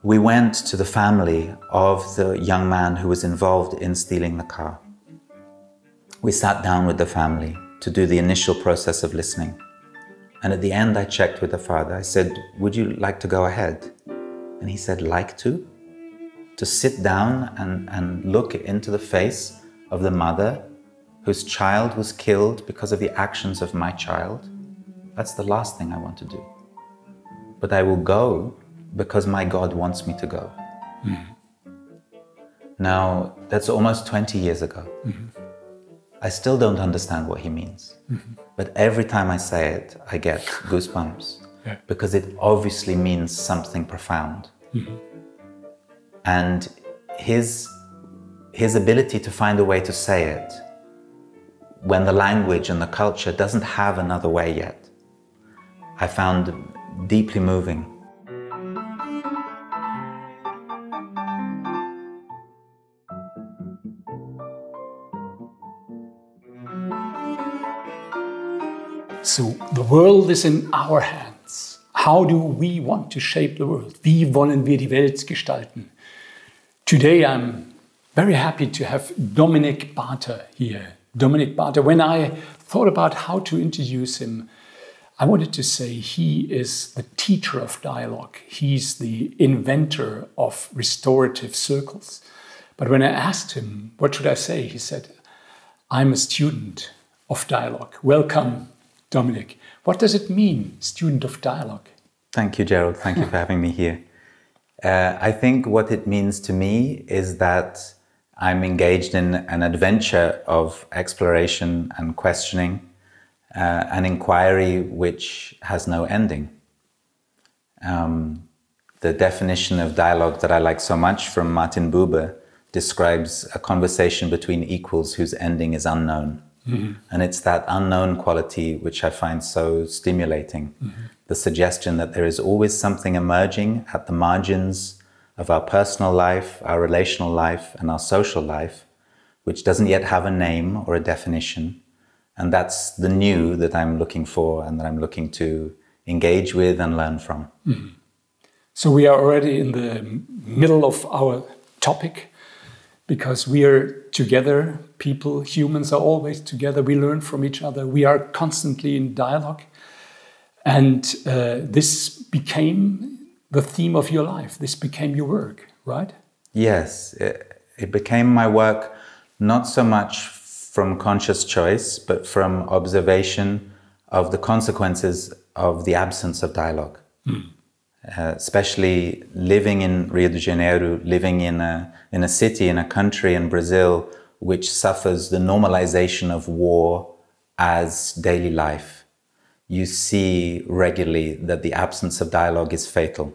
we went to the family of the young man who was involved in stealing the car. We sat down with the family to do the initial process of listening. And at the end, I checked with the father. I said, would you like to go ahead? And he said, like to? To sit down and look into the face of the mother whose child was killed because of the actions of my child? That's the last thing I want to do. But I will go because my God wants me to go. Now, that's almost 20 years ago. I still don't understand what he means. But every time I say it, I get goosebumps. Because it obviously means something profound. And his ability to find a way to say it when the language and the culture doesn't have another way yet, I found deeply moving. So the world is in our hands. How do we want to shape the world? Wie wollen wir die Welt gestalten? Today I'm very happy to have Dominic Barter here. Dominic Barter, when I thought about how to introduce him, I wanted to say he is the teacher of dialogue. He's the inventor of restorative circles. But when I asked him, what should I say? He said, I'm a student of dialogue. Welcome, Dominic. What does it mean, student of dialogue? Thank you, Gerald. Thank you for having me here. I think what it means to me is that I'm engaged in an adventure of exploration and questioning, an inquiry which has no ending. The definition of dialogue that I like so much from Martin Buber describes a conversation between equals whose ending is unknown. And it's that unknown quality which I find so stimulating. The suggestion that there is always something emerging at the margins of our personal life, our relational life, and our social life, which doesn't yet have a name or a definition. And that's the new that I'm looking for and that I'm looking to engage with and learn from. So we are already in the middle of our topic, because we are together, people, humans are always together, we learn from each other, we are constantly in dialogue. And this became the theme of your life, this became your work, right? Yes, it became my work not so much from conscious choice, but from observation of the consequences of the absence of dialogue. Especially living in Rio de Janeiro, living in a city, in a country in Brazil, which suffers the normalization of war as daily life. You see regularly that the absence of dialogue is fatal.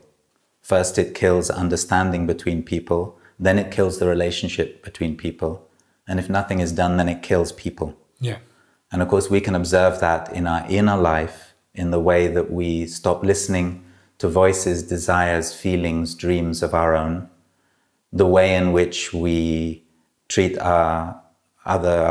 First, it kills understanding between people, then it kills the relationship between people. And if nothing is done, then it kills people. And of course, we can observe that in our inner life, in the way that we stop listening to voices, desires, feelings, dreams of our own, the way in which we treat our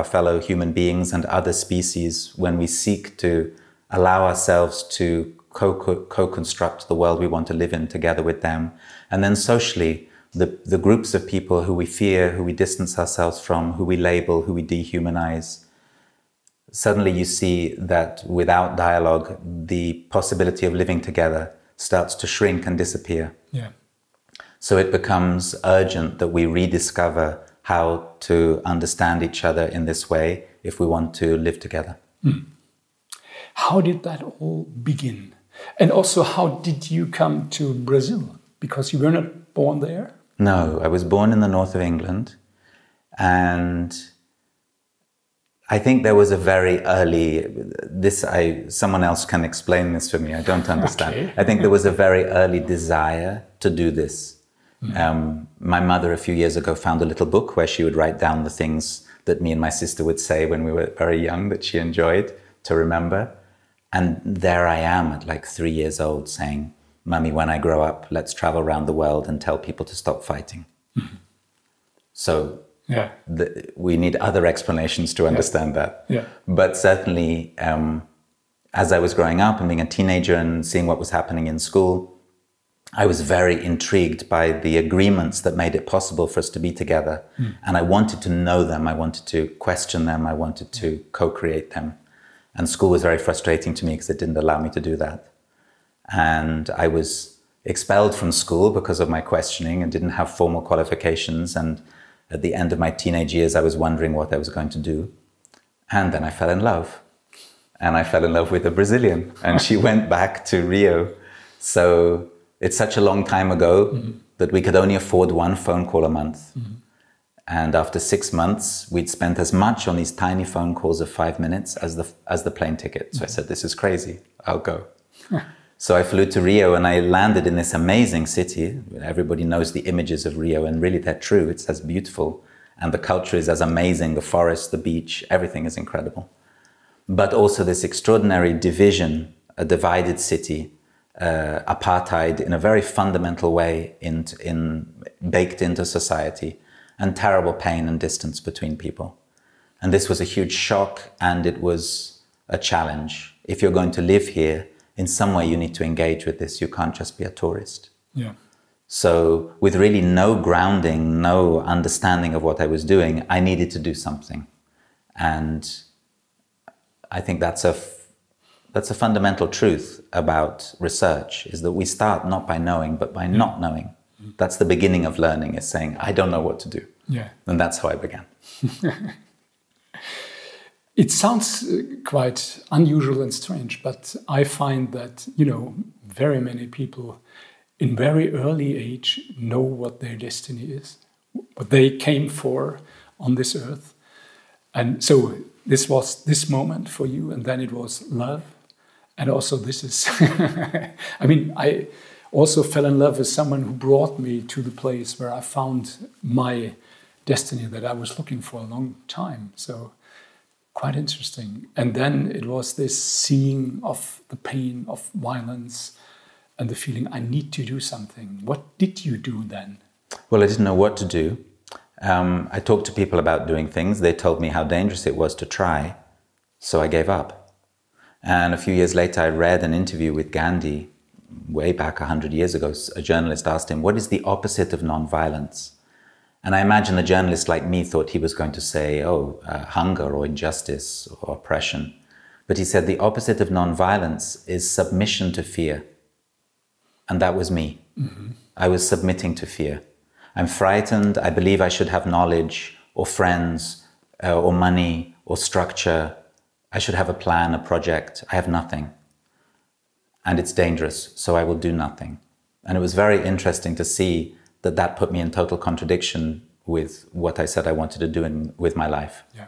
fellow human beings and other species when we seek to allow ourselves to co-construct the world we want to live in together with them. And then socially, the groups of people who we fear, who we distance ourselves from, who we label, who we dehumanize. Suddenly you see that without dialogue, the possibility of living together starts to shrink and disappear. So it becomes urgent that we rediscover how to understand each other in this way if we want to live together. How did that all begin? And also, how did you come to Brazil? Because you were not born there? No, I was born in the north of England, and I think there was a very early, someone else can explain this for me, I don't understand. Okay. I think there was a very early desire to do this. My mother a few years ago found a little book where she would write down the things that me and my sister would say when we were very young that she enjoyed to remember. And there I am at like 3 years old saying, Mummy, when I grow up, let's travel around the world and tell people to stop fighting. So we need other explanations to understand that. But certainly, as I was growing up and being a teenager and seeing what was happening in school, I was very intrigued by the agreements that made it possible for us to be together. And I wanted to know them. I wanted to question them. I wanted to co-create them. And school was very frustrating to me because it didn't allow me to do that. And I was expelled from school because of my questioning and didn't have formal qualifications. And at the end of my teenage years, I was wondering what I was going to do. And then I fell in love. And I fell in love with a Brazilian. And she went back to Rio. So it's such a long time ago that we could only afford one phone call a month. And after 6 months, we'd spent as much on these tiny phone calls of 5 minutes as the plane ticket. So I said, this is crazy, I'll go. So I flew to Rio and I landed in this amazing city. Everybody knows the images of Rio and really they're true. It's as beautiful and the culture is as amazing. The forest, the beach, everything is incredible. But also this extraordinary division, a divided city, apartheid in a very fundamental way baked into society, and terrible pain and distance between people. And this was a huge shock and it was a challenge. If you're going to live here, in some way you need to engage with this. You can't just be a tourist. Yeah. So with really no grounding, no understanding of what I was doing, I needed to do something. And I think that's a fundamental truth about research, is that we start not by knowing, but by not knowing. That's the beginning of learning, is saying, I don't know what to do. Yeah. And that's how I began. It sounds quite unusual and strange, but I find that, very many people in very early age know what their destiny is, what they came for on this earth. And so this was this moment for you, and then it was love. And also this is, I also fell in love with someone who brought me to the place where I found my destiny that I was looking for a long time. So quite interesting. And then it was this seeing of the pain of violence and the feeling I need to do something. What did you do then? Well, I didn't know what to do. I talked to people about doing things. They told me how dangerous it was to try. So I gave up. And a few years later, I read an interview with Gandhi, way back 100 years ago. A journalist asked him, what is the opposite of nonviolence? And I imagine a journalist like me thought he was going to say, hunger or injustice or oppression. But he said the opposite of nonviolence is submission to fear. And that was me. I was submitting to fear. I'm frightened. I believe I should have knowledge or friends or money or structure. I should have a plan, a project. I have nothing. And it's dangerous, so I will do nothing. And it was very interesting to see that put me in total contradiction with what I said I wanted to do with my life. Yeah.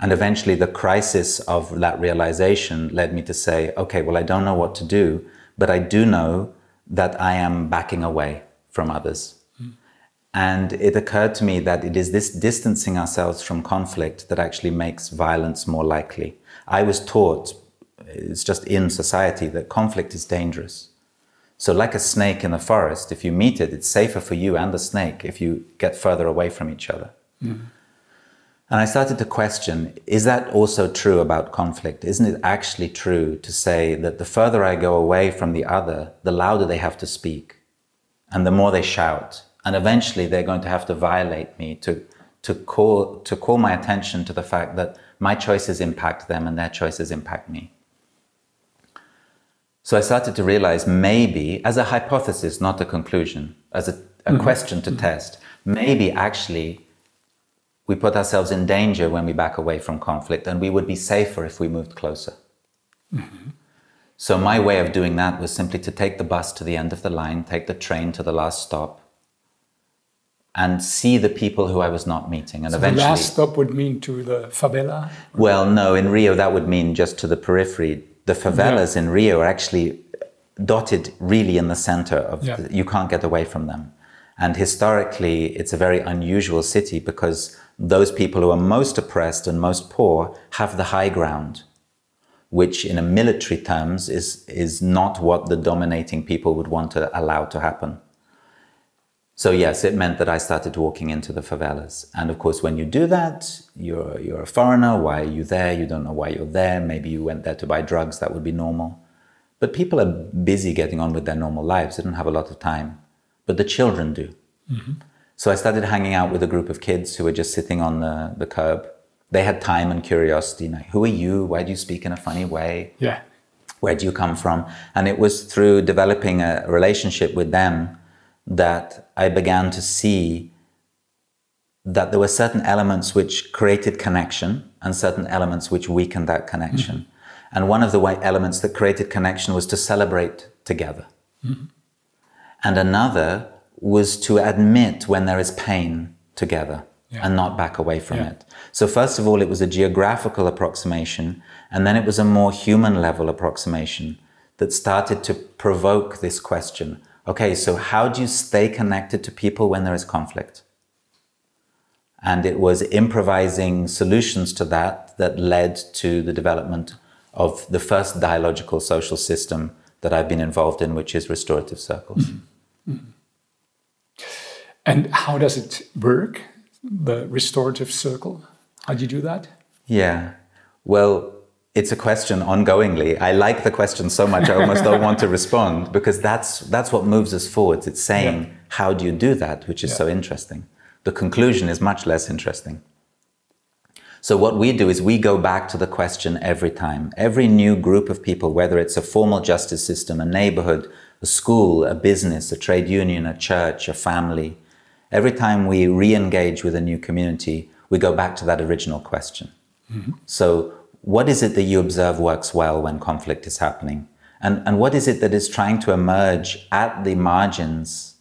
And eventually the crisis of that realization led me to say, okay, well, I don't know what to do, but I do know that I am backing away from others. And it occurred to me that it is this distancing ourselves from conflict that actually makes violence more likely. I was taught, it's just in society, that conflict is dangerous. So like a snake in the forest, if you meet it, it's safer for you and the snake if you get further away from each other. And I started to question, is that also true about conflict? Isn't it actually true to say that the further I go away from the other, the louder they have to speak and the more they shout? And eventually they're going to have to violate me to call my attention to the fact that my choices impact them and their choices impact me. So I started to realize maybe, as a hypothesis, not a conclusion, as a question to test, maybe actually we put ourselves in danger when we back away from conflict, and we would be safer if we moved closer. So my way of doing that was simply to take the bus to the end of the line, take the train to the last stop, and see the people who I was not meeting. And so eventually, the last stop would mean to the favela? Well, no, in Rio that would mean just to the periphery. The favelas in Rio are actually dotted really in the center of, you can't get away from them. And historically, it's a very unusual city because those people who are most oppressed and most poor have the high ground, which in a military terms is not what the dominating people would want to allow to happen. So yes, it meant that I started walking into the favelas. And of course, when you do that, you're a foreigner. Why are you there? You don't know why you're there. Maybe you went there to buy drugs. That would be normal. But people are busy getting on with their normal lives. They don't have a lot of time. But the children do. Mm-hmm. So I started hanging out with a group of kids who were just sitting on the curb. They had time and curiosity. Like, who are you? Why do you speak in a funny way? Yeah. Where do you come from? And it was through developing a relationship with them that I began to see that there were certain elements which created connection and certain elements which weakened that connection. Mm-hmm. And one of the elements that created connection was to celebrate together. Mm-hmm. And another was to admit when there is pain together and not back away from it. So first of all, it was a geographical approximation, and then it was a more human level approximation that started to provoke this question. Okay, so how do you stay connected to people when there is conflict? And it was improvising solutions to that led to the development of the first dialogical social system that I've been involved in, which is restorative circles. Mm-hmm. Mm-hmm. And how does it work, the restorative circle? How do you do that? Yeah, well, it's a question ongoingly. I like the question so much I almost don't want to respond, because that's what moves us forward. It's saying, how do you do that, which is so interesting. The conclusion is much less interesting. So what we do is we go back to the question every time. Every new group of people, whether it's a formal justice system, a neighborhood, a school, a business, a trade union, a church, a family, every time we re-engage with a new community, we go back to that original question. Mm-hmm. So what is it that you observe works well when conflict is happening? And what is it that is trying to emerge at the margins,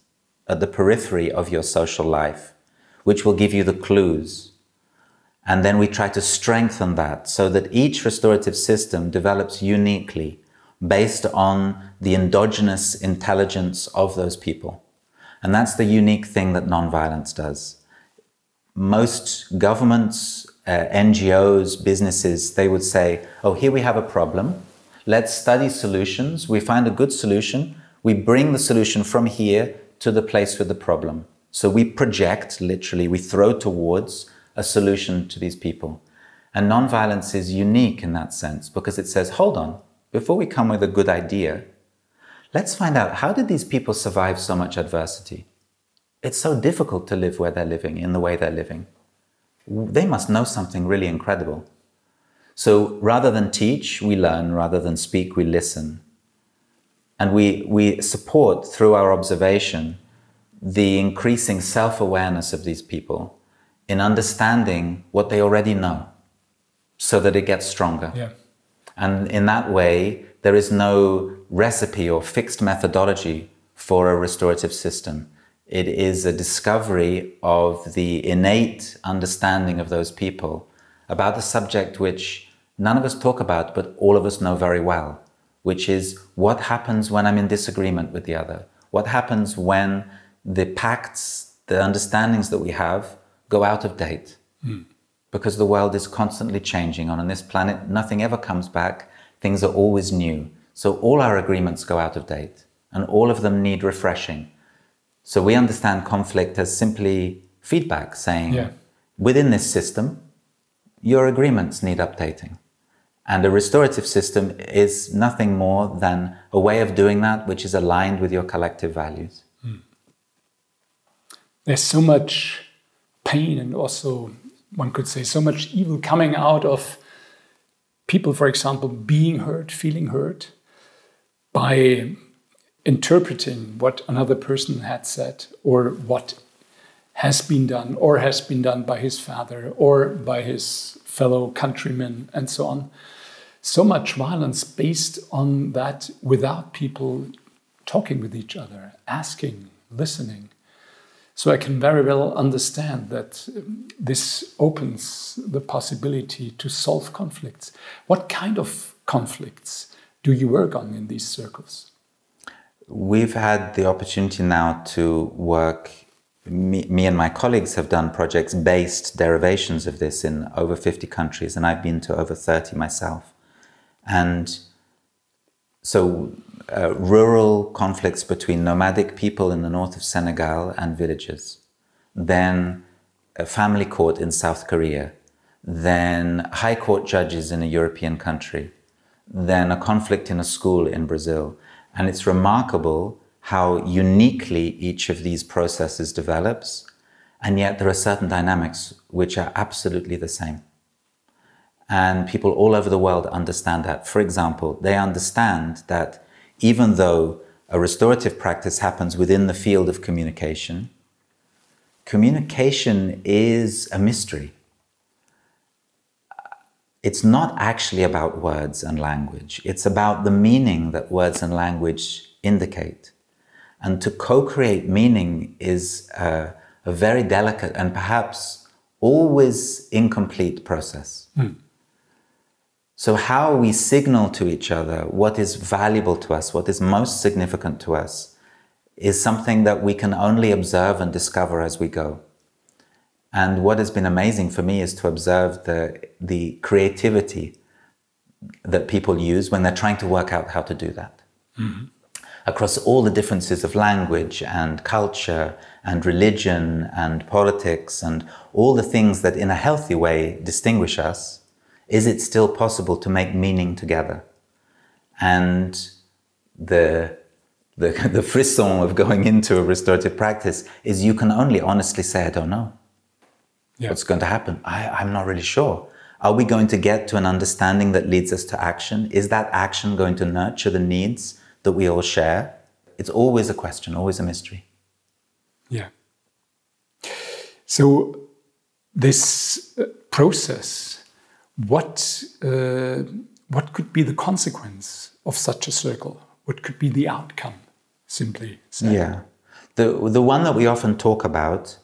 at the periphery of your social life, which will give you the clues? And then we try to strengthen that so that each restorative system develops uniquely based on the endogenous intelligence of those people. And that's the unique thing that nonviolence does. Most governments, NGOs, businesses, they would say, oh, here we have a problem. Let's study solutions. We find a good solution. We bring the solution from here to the place with the problem. So we project, literally, we throw towards a solution to these people. And nonviolence is unique in that sense because it says, hold on, before we come with a good idea, let's find out, how did these people survive so much adversity? It's so difficult to live where they're living, in the way they're living. They must know something really incredible. So rather than teach, we learn. Rather than speak, we listen. And we support, through our observation, the increasing self-awareness of these people in understanding what they already know, so that it gets stronger. Yeah. And in that way, there is no recipe or fixed methodology for a restorative system. It is a discovery of the innate understanding of those people about the subject which none of us talk about, but all of us know very well, which is what happens when I'm in disagreement with the other? What happens when the pacts, the understandings that we have go out of date? Because the world is constantly changing. On this planet, nothing ever comes back. Things are always new. So all our agreements go out of date, and all of them need refreshing. So we understand conflict as simply feedback, saying, within this system, your agreements need updating. And a restorative system is nothing more than a way of doing that which is aligned with your collective values. There's so much pain and also, one could say, so much evil coming out of people, for example, being hurt, feeling hurt by interpreting what another person had said, or what has been done, or has been done by his father or by his fellow countrymen, and so on. So much violence based on that, without people talking with each other, asking, listening. So I can very well understand that this opens the possibility to solve conflicts. What kind of conflicts do you work on in these circles? We've had the opportunity now to work, me and my colleagues have done projects-based derivations of this in over 50 countries, and I've been to over 30 myself. And so rural conflicts between nomadic people in the north of Senegal and villages, then a family court in South Korea, then high court judges in a European country, than a conflict in a school in Brazil. And it's remarkable how uniquely each of these processes develops, and yet there are certain dynamics which are absolutely the same. And people all over the world understand that. For example, they understand that even though a restorative practice happens within the field of communication, communication is a mystery. It's not actually about words and language. It's about the meaning that words and language indicate. And to co-create meaning is a very delicate and perhaps always incomplete process. So how we signal to each other what is valuable to us, what is most significant to us, is something that we can only observe and discover as we go. And what has been amazing for me is to observe the creativity that people use when they're trying to work out how to do that. Across all the differences of language and culture and religion and politics and all the things that in a healthy way distinguish us, is it still possible to make meaning together? And the frisson of going into a restorative practice is you can only honestly say, I don't know. What's going to happen? I'm not really sure. Are we going to get to an understanding that leads us to action? Is that action going to nurture the needs that we all share? It's always a question, always a mystery. Yeah. So this process, what could be the consequence of such a circle? What could be the outcome, simply said? Yeah. The one that we often talk about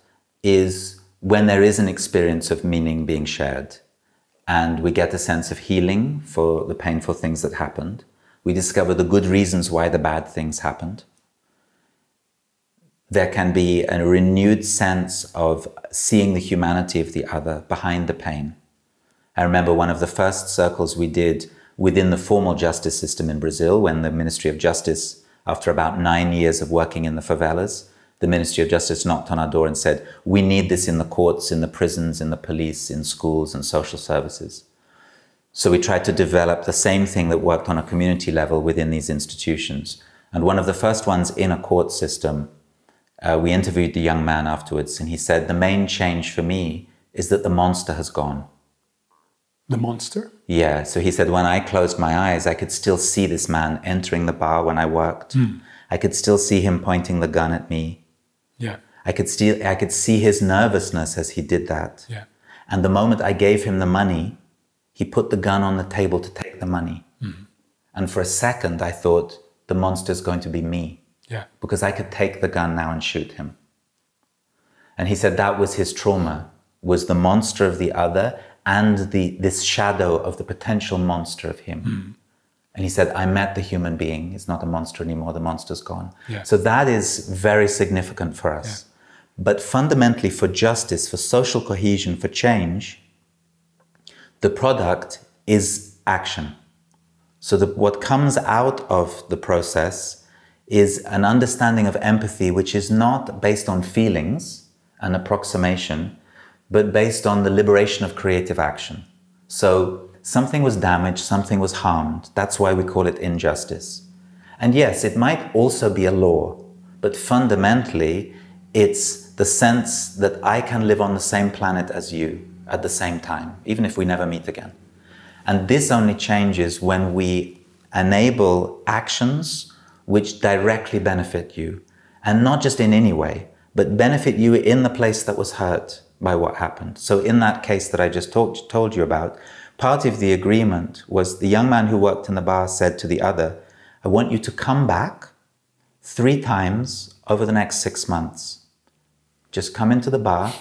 is when there is an experience of meaning being shared and we get a sense of healing for the painful things that happened. We discover the good reasons why the bad things happened. There can be a renewed sense of seeing the humanity of the other behind the pain. I remember one of the first circles we did within the formal justice system in Brazil, when the Ministry of Justice, after about 9 years of working in the favelas, the Ministry of Justice knocked on our door and said, we need this in the courts, in the prisons, in the police, in schools and social services. So we tried to develop the same thing that worked on a community level within these institutions. And one of the first ones in a court system, we interviewed the young man afterwards, and he said, the main change for me is that the monster has gone. The monster? Yeah, so he said, when I closed my eyes, I could still see this man entering the bar when I worked. I could still see him pointing the gun at me. Yeah. I could see his nervousness as he did that. Yeah. And the moment I gave him the money, he put the gun on the table to take the money. And for a second, I thought, the monster's going to be me. Yeah. Because I could take the gun now and shoot him. And he said that was his trauma, was the monster of the other and this shadow of the potential monster of him. And he said, I met the human being. It's not a monster anymore. The monster's gone. Yeah. So that is very significant for us. Yeah. But fundamentally for justice, for social cohesion, for change, the product is action. So what comes out of the process is an understanding of empathy, which is not based on feelings and approximation, but based on the liberation of creative action. So something was damaged, something was harmed. That's why we call it injustice. And yes, it might also be a law, but fundamentally, it's the sense that I can live on the same planet as you at the same time, even if we never meet again. And this only changes when we enable actions which directly benefit you, and not just in any way, but benefit you in the place that was hurt by what happened. So in that case that I just told you about, part of the agreement was the young man who worked in the bar said to the other, I want you to come back 3 times over the next 6 months. Just come into the bar,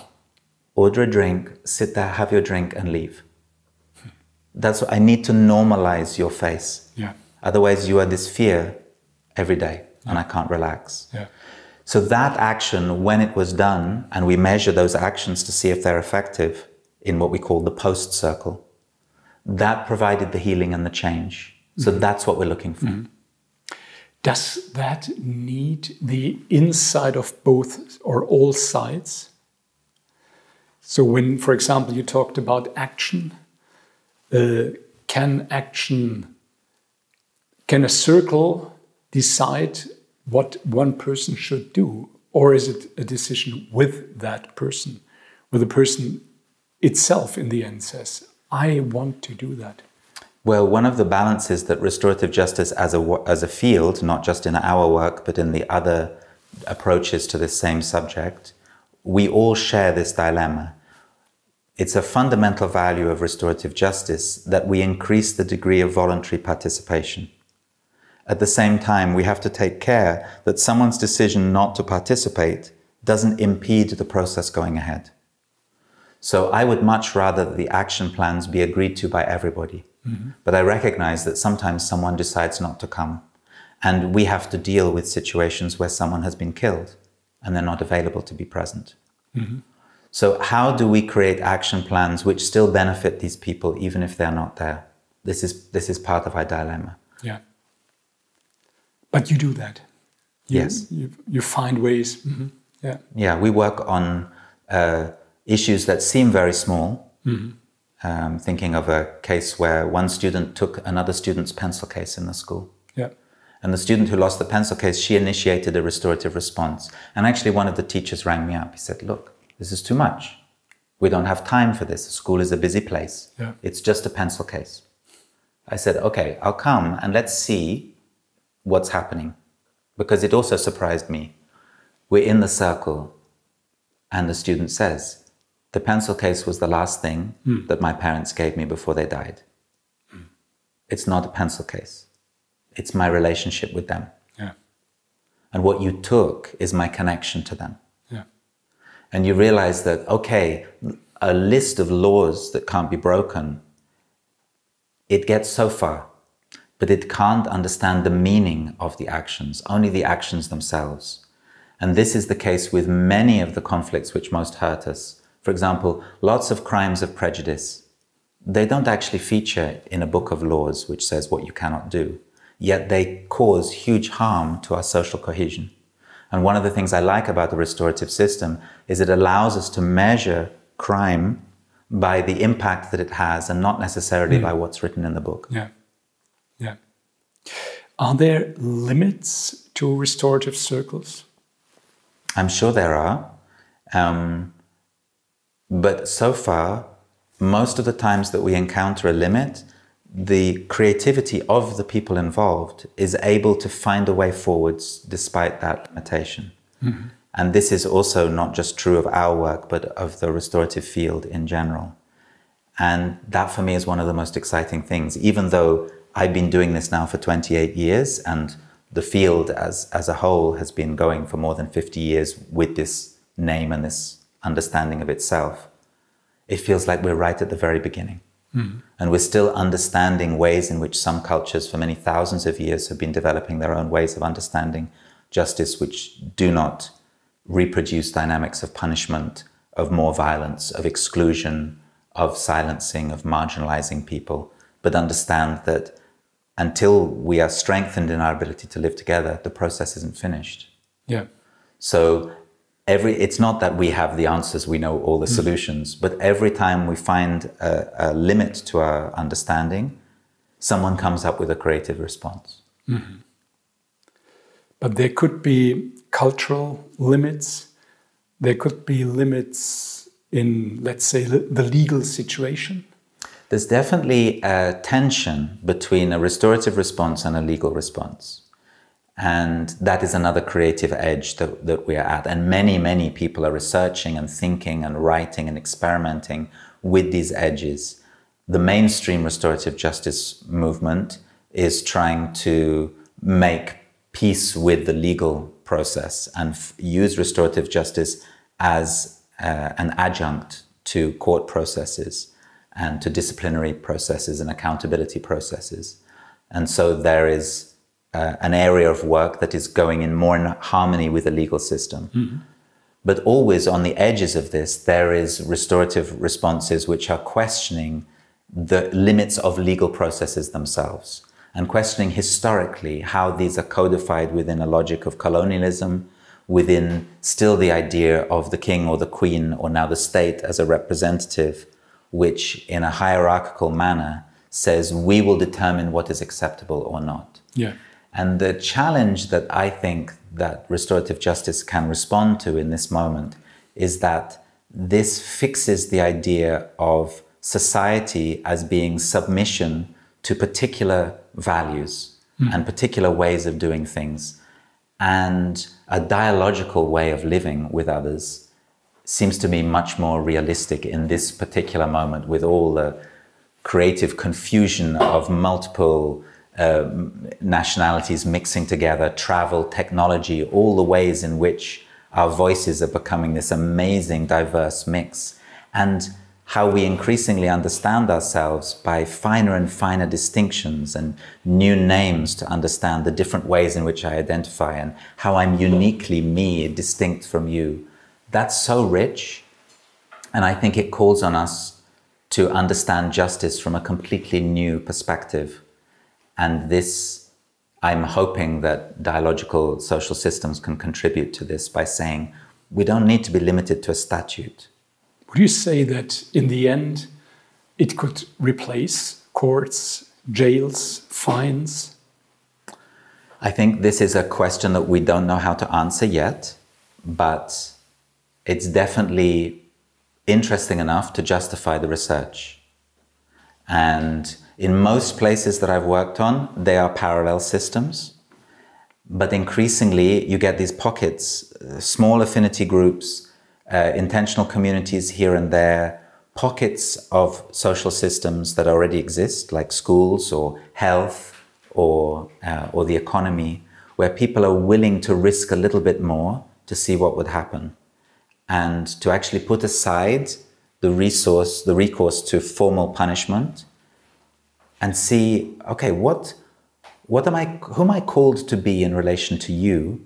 order a drink, sit there, have your drink and leave. That's what I need to normalize your face. Yeah. Otherwise you are this fear every day and I can't relax. Yeah. So that action, when it was done, and we measure those actions to see if they're effective in what we call the post circle, that provided the healing and the change. So that's what we're looking for. Does that need the insight of both or all sides? So when, for example, you talked about action, can action Can a circle decide what one person should do? Or is it a decision with that person, where the person itself in the end says, I want to do that? Well, one of the balances that restorative justice as a field, not just in our work, but in the other approaches to this same subject, we all share this dilemma. It's a fundamental value of restorative justice that we increase the degree of voluntary participation. At the same time, we have to take care that someone's decision not to participate doesn't impede the process going ahead. So I would much rather that the action plans be agreed to by everybody. Mm-hmm. But I recognize that sometimes someone decides not to come. And we have to deal with situations where someone has been killed and they're not available to be present. Mm-hmm. So how do we create action plans which still benefit these people even if they're not there? This is part of our dilemma. Yeah. But you do that. Yes. You find ways. Mm-hmm. Yeah. Yeah, we work on issues that seem very small. Mm-hmm. Thinking of a case where one student took another student's pencil case in the school. Yeah. And the student who lost the pencil case, she initiated a restorative response. And actually one of the teachers rang me up. He said, look, this is too much. We don't have time for this. School is a busy place. Yeah. It's just a pencil case. I said, okay, I'll come and let's see what's happening. Because it also surprised me. We're in the circle and the student says, the pencil case was the last thing that my parents gave me before they died. It's not a pencil case. It's my relationship with them. Yeah. And what you took is my connection to them. Yeah. And you realize that, okay, a list of laws that can't be broken, it gets so far, but it can't understand the meaning of the actions, only the actions themselves. And this is the case with many of the conflicts which most hurt us. For example, lots of crimes of prejudice. They don't actually feature in a book of laws which says what you cannot do, yet they cause huge harm to our social cohesion. And one of the things I like about the restorative system is it allows us to measure crime by the impact that it has and not necessarily by what's written in the book. Yeah. Yeah. Are there limits to restorative circles? I'm sure there are. But so far, most of the times that we encounter a limit, the creativity of the people involved is able to find a way forwards despite that limitation. Mm-hmm. And this is also not just true of our work, but of the restorative field in general. And that for me is one of the most exciting things, even though I've been doing this now for 28 years and the field as a whole has been going for more than 50 years with this name and this understanding of itself. It feels like we're right at the very beginning. Mm-hmm. And we're still understanding ways in which some cultures for many thousands of years have been developing their own ways of understanding justice, which do not reproduce dynamics of punishment, of more violence, of exclusion, of silencing, of marginalizing people, but understand that until we are strengthened in our ability to live together, the process isn't finished. Yeah. So it's not that we have the answers, we know all the solutions, but every time we find a limit to our understanding, someone comes up with a creative response. Mm-hmm. But there could be cultural limits. There could be limits in, let's say, the legal situation. There's definitely a tension between a restorative response and a legal response. And that is another creative edge that we are at. And many, many people are researching and thinking and writing and experimenting with these edges. The mainstream restorative justice movement is trying to make peace with the legal process and use restorative justice as an adjunct to court processes and to disciplinary processes and accountability processes. And so there is an area of work that is going in more in harmony with the legal system. Mm-hmm. But always on the edges of this, there is restorative responses which are questioning the limits of legal processes themselves and questioning historically how these are codified within a logic of colonialism, within still the idea of the king or the queen or now the state as a representative, which in a hierarchical manner says we will determine what is acceptable or not. Yeah. And the challenge that I think that restorative justice can respond to in this moment is that this fixes the idea of society as being submission to particular values and particular ways of doing things. And a dialogical way of living with others seems to me much more realistic in this particular moment, with all the creative confusion of multiple nationalities mixing together, travel, technology, all the ways in which our voices are becoming this amazing diverse mix, and how we increasingly understand ourselves by finer and finer distinctions and new names to understand the different ways in which I identify and how I'm uniquely me, distinct from you. That's so rich, and I think it calls on us to understand justice from a completely new perspective. And this, I'm hoping that dialogical social systems can contribute to this by saying, we don't need to be limited to a statute. Would you say that in the end, it could replace courts, jails, fines? I think this is a question that we don't know how to answer yet, but it's definitely interesting enough to justify the research. And in most places that I've worked on, they are parallel systems. But increasingly, you get these pockets, small affinity groups, intentional communities here and there, pockets of social systems that already exist, like schools or health or the economy, where people are willing to risk a little bit more to see what would happen, and to actually put aside the recourse to formal punishment, and see, okay, who am I called to be in relation to you,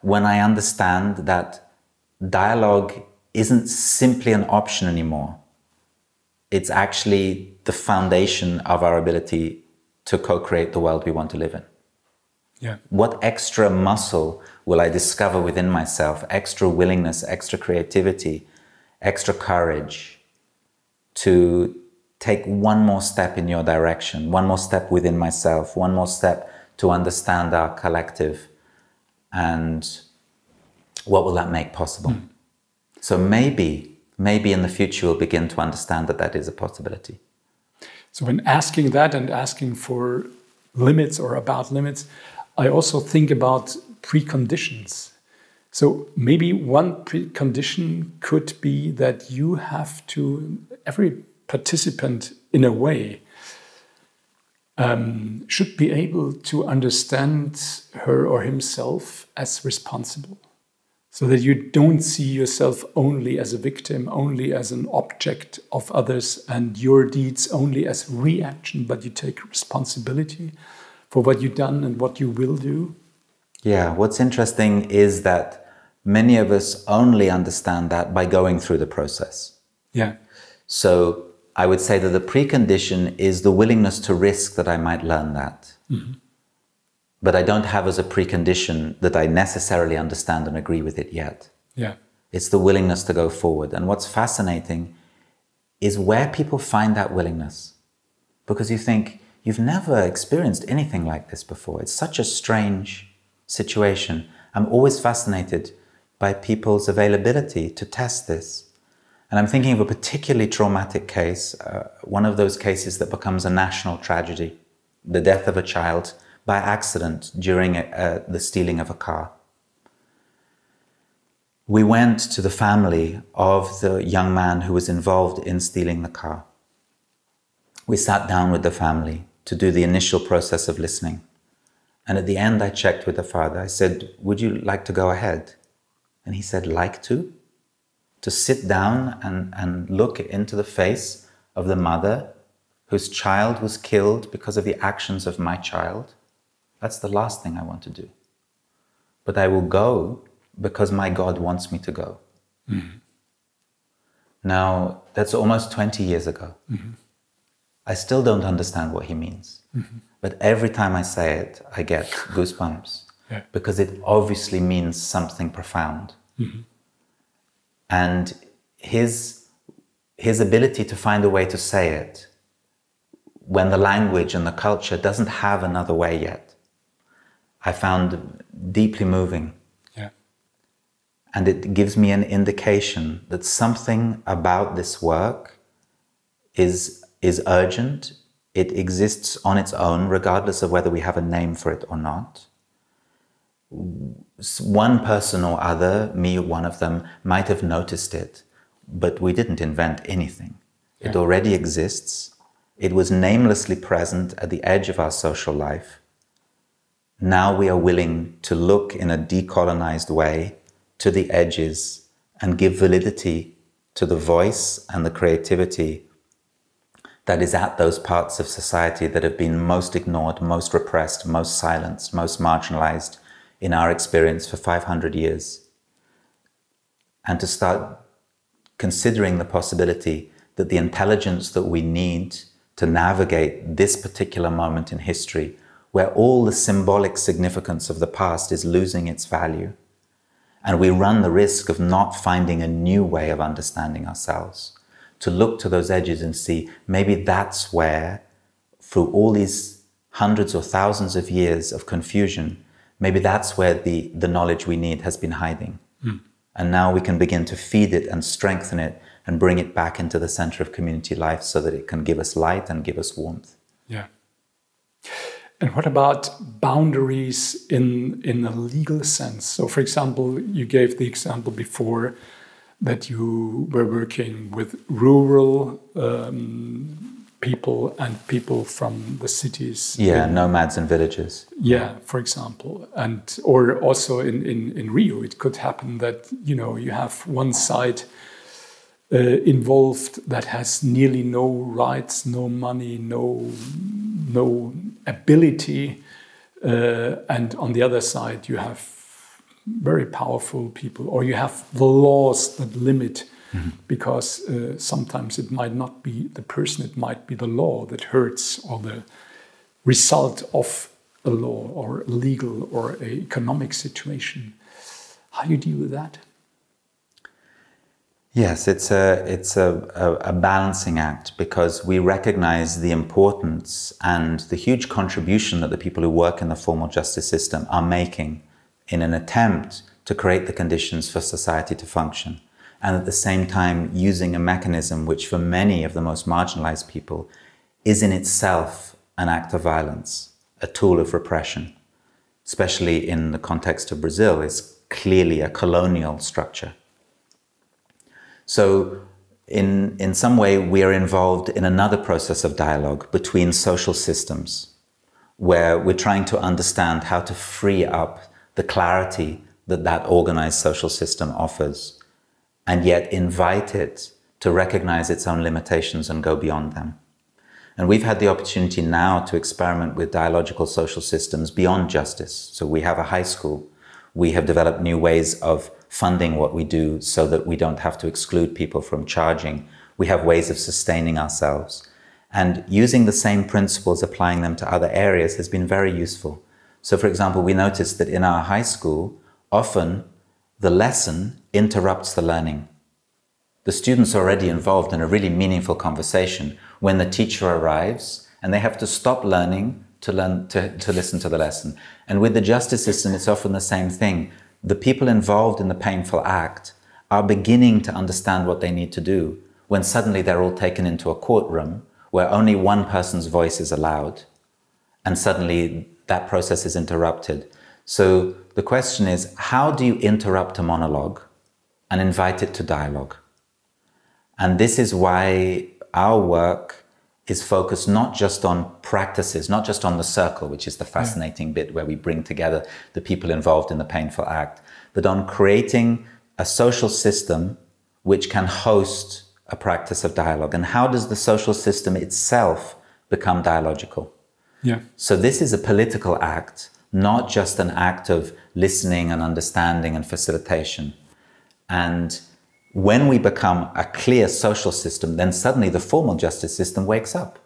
when I understand that dialogue isn't simply an option anymore. It's actually the foundation of our ability to co-create the world we want to live in. Yeah. What extra muscle will I discover within myself, extra willingness, extra creativity, extra courage to take one more step in your direction, one more step within myself, one more step to understand our collective, and what will that make possible? So maybe in the future we'll begin to understand that that is a possibility. So when asking that and asking for limits or about limits, I also think about preconditions. So maybe one precondition could be that you have to, every participant in a way, should be able to understand her or himself as responsible. So that you don't see yourself only as a victim, only as an object of others, and your deeds only as reaction, but you take responsibility for what you've done and what you will do. Yeah, what's interesting is that many of us only understand that by going through the process. Yeah. So I would say that the precondition is the willingness to risk that I might learn that. Mm-hmm. But I don't have as a precondition that I necessarily understand and agree with it yet. Yeah. It's the willingness to go forward. And what's fascinating is where people find that willingness. Because you think, you've never experienced anything like this before. It's such a strange situation. I'm always fascinated by people's availability to test this. And I'm thinking of a particularly traumatic case, one of those cases that becomes a national tragedy, the death of a child by accident during the stealing of a car. We went to the family of the young man who was involved in stealing the car. We sat down with the family to do the initial process of listening. And at the end, I checked with the father. I said, would you like to go ahead? And he said, like to? To sit down and look into the face of the mother whose child was killed because of the actions of my child? That's the last thing I want to do. But I will go because my God wants me to go. Mm-hmm. Now, that's almost 20 years ago. Mm-hmm. I still don't understand what he means. Mm-hmm. But every time I say it, I get goosebumps. Yeah. Because it obviously means something profound. Mm-hmm. And his ability to find a way to say it when the language and the culture doesn't have another way yet, I found deeply moving. Yeah. And it gives me an indication that something about this work is urgent. It exists on its own, regardless of whether we have a name for it or not. One person or other, me, one of them, might have noticed it, but we didn't invent anything. It already exists. It was namelessly present at the edge of our social life. Now we are willing to look in a decolonized way to the edges and give validity to the voice and the creativity that is at those parts of society that have been most ignored, most repressed, most silenced, most marginalized in our experience for 500 years. And to start considering the possibility that the intelligence that we need to navigate this particular moment in history, where all the symbolic significance of the past is losing its value, and we run the risk of not finding a new way of understanding ourselves, to look to those edges and see maybe that's where, through all these hundreds or thousands of years of confusion, maybe that's where the knowledge we need has been hiding. And now we can begin to feed it and strengthen it and bring it back into the center of community life so that it can give us light and give us warmth. Yeah. And what about boundaries in a legal sense? So, for example, you gave the example before that you were working with rural people and people from the cities. Yeah, nomads and villages. Yeah, for example. And or also in Rio, it could happen that, you know, you have one side involved that has nearly no rights, no money, no ability, and on the other side you have very powerful people, or you have the laws that limit, because sometimes it might not be the person, it might be the law that hurts, or the result of a law or legal or an economic situation. How do you deal with that? Yes, it's a balancing act, because we recognize the importance and the huge contribution that the people who work in the formal justice system are making in an attempt to create the conditions for society to function, and at the same time using a mechanism which for many of the most marginalized people is in itself an act of violence, a tool of repression, especially in the context of Brazil, is clearly a colonial structure. So in some way, we are involved in another process of dialogue between social systems, where we're trying to understand how to free up the clarity that that organized social system offers, and yet invite it to recognize its own limitations and go beyond them. And we've had the opportunity now to experiment with dialogical social systems beyond justice. So we have a high school. We have developed new ways of funding what we do so that we don't have to exclude people from charging. We have ways of sustaining ourselves. And using the same principles, applying them to other areas has been very useful. So for example, we noticed that in our high school, often the lesson interrupts the learning. The students are already involved in a really meaningful conversation when the teacher arrives, and they have to stop learning to listen to the lesson. And with the justice system, it's often the same thing. The people involved in the painful act are beginning to understand what they need to do when suddenly they're all taken into a courtroom where only one person's voice is allowed, and suddenly that process is interrupted. So the question is, how do you interrupt a monologue and invite it to dialogue? And this is why our work is focused not just on practices, not just on the circle, which is the fascinating bit where we bring together the people involved in the painful act, but on creating a social system which can host a practice of dialogue. And how does the social system itself become dialogical? Yeah. So this is a political act, not just an act of listening and understanding and facilitation. And when we become a clear social system, then suddenly the formal justice system wakes up.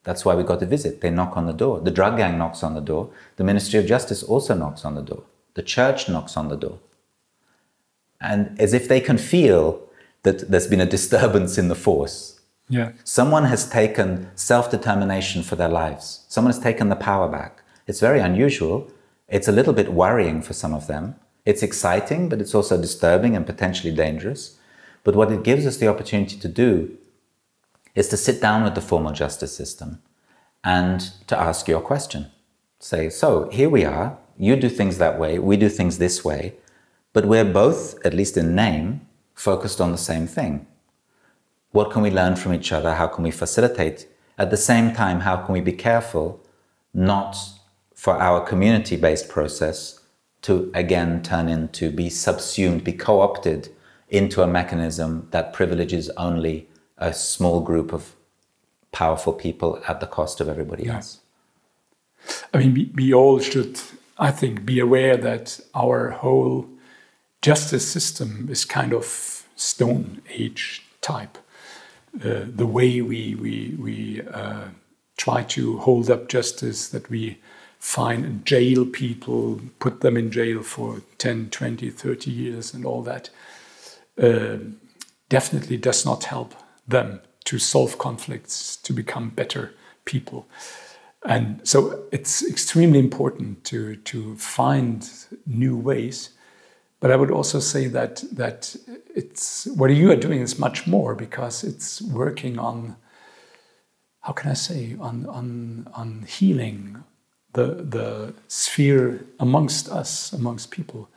That's why we got to visit. They knock on the door. The drug gang knocks on the door. The Ministry of Justice also knocks on the door. The church knocks on the door. And as if they can feel that there's been a disturbance in the force. Yeah. Someone has taken self-determination for their lives. Someone has taken the power back. It's very unusual. It's a little bit worrying for some of them. It's exciting, but it's also disturbing and potentially dangerous. But what it gives us the opportunity to do is to sit down with the formal justice system and to ask your question. Say, so here we are, you do things that way, we do things this way, but we're both, at least in name, focused on the same thing. What can we learn from each other? How can we facilitate? At the same time, how can we be careful not for our community-based process to again turn into, be subsumed, be co-opted into a mechanism that privileges only a small group of powerful people at the cost of everybody else? I mean, we all should, I think, be aware that our whole justice system is kind of Stone Age type. The way we try to hold up justice, that we fine and jail people, put them in jail for 10, 20, 30 years and all that, definitely does not help them to solve conflicts, to become better people. And so it's extremely important to find new ways. But I would also say that it's what you are doing is much more, because it's working on, how can I say, on healing the sphere amongst us, amongst people.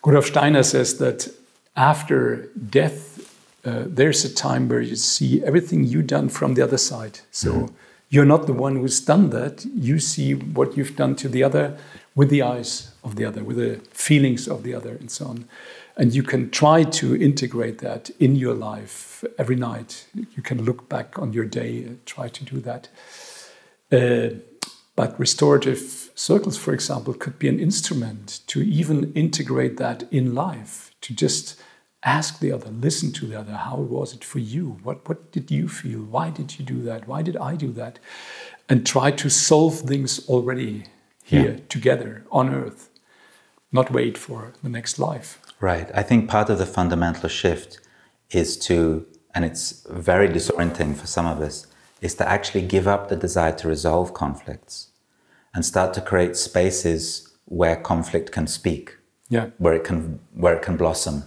Rudolf Steiner says that after death, there's a time where you see everything you've done from the other side. So you're not the one who's done that. You see what you've done to the other with the eyes of the other, with the feelings of the other, and so on. And you can try to integrate that in your life every night. You can look back on your day and try to do that. But restorative circles, for example, could be an instrument to even integrate that in life, to just ask the other, listen to the other. How was it for you? What did you feel? Why did you do that? Why did I do that? And try to solve things already here together on earth, not wait for the next life. Right. I think part of the fundamental shift is to, and it's very disorienting for some of us, is to actually give up the desire to resolve conflicts and start to create spaces where conflict can speak, where it can blossom,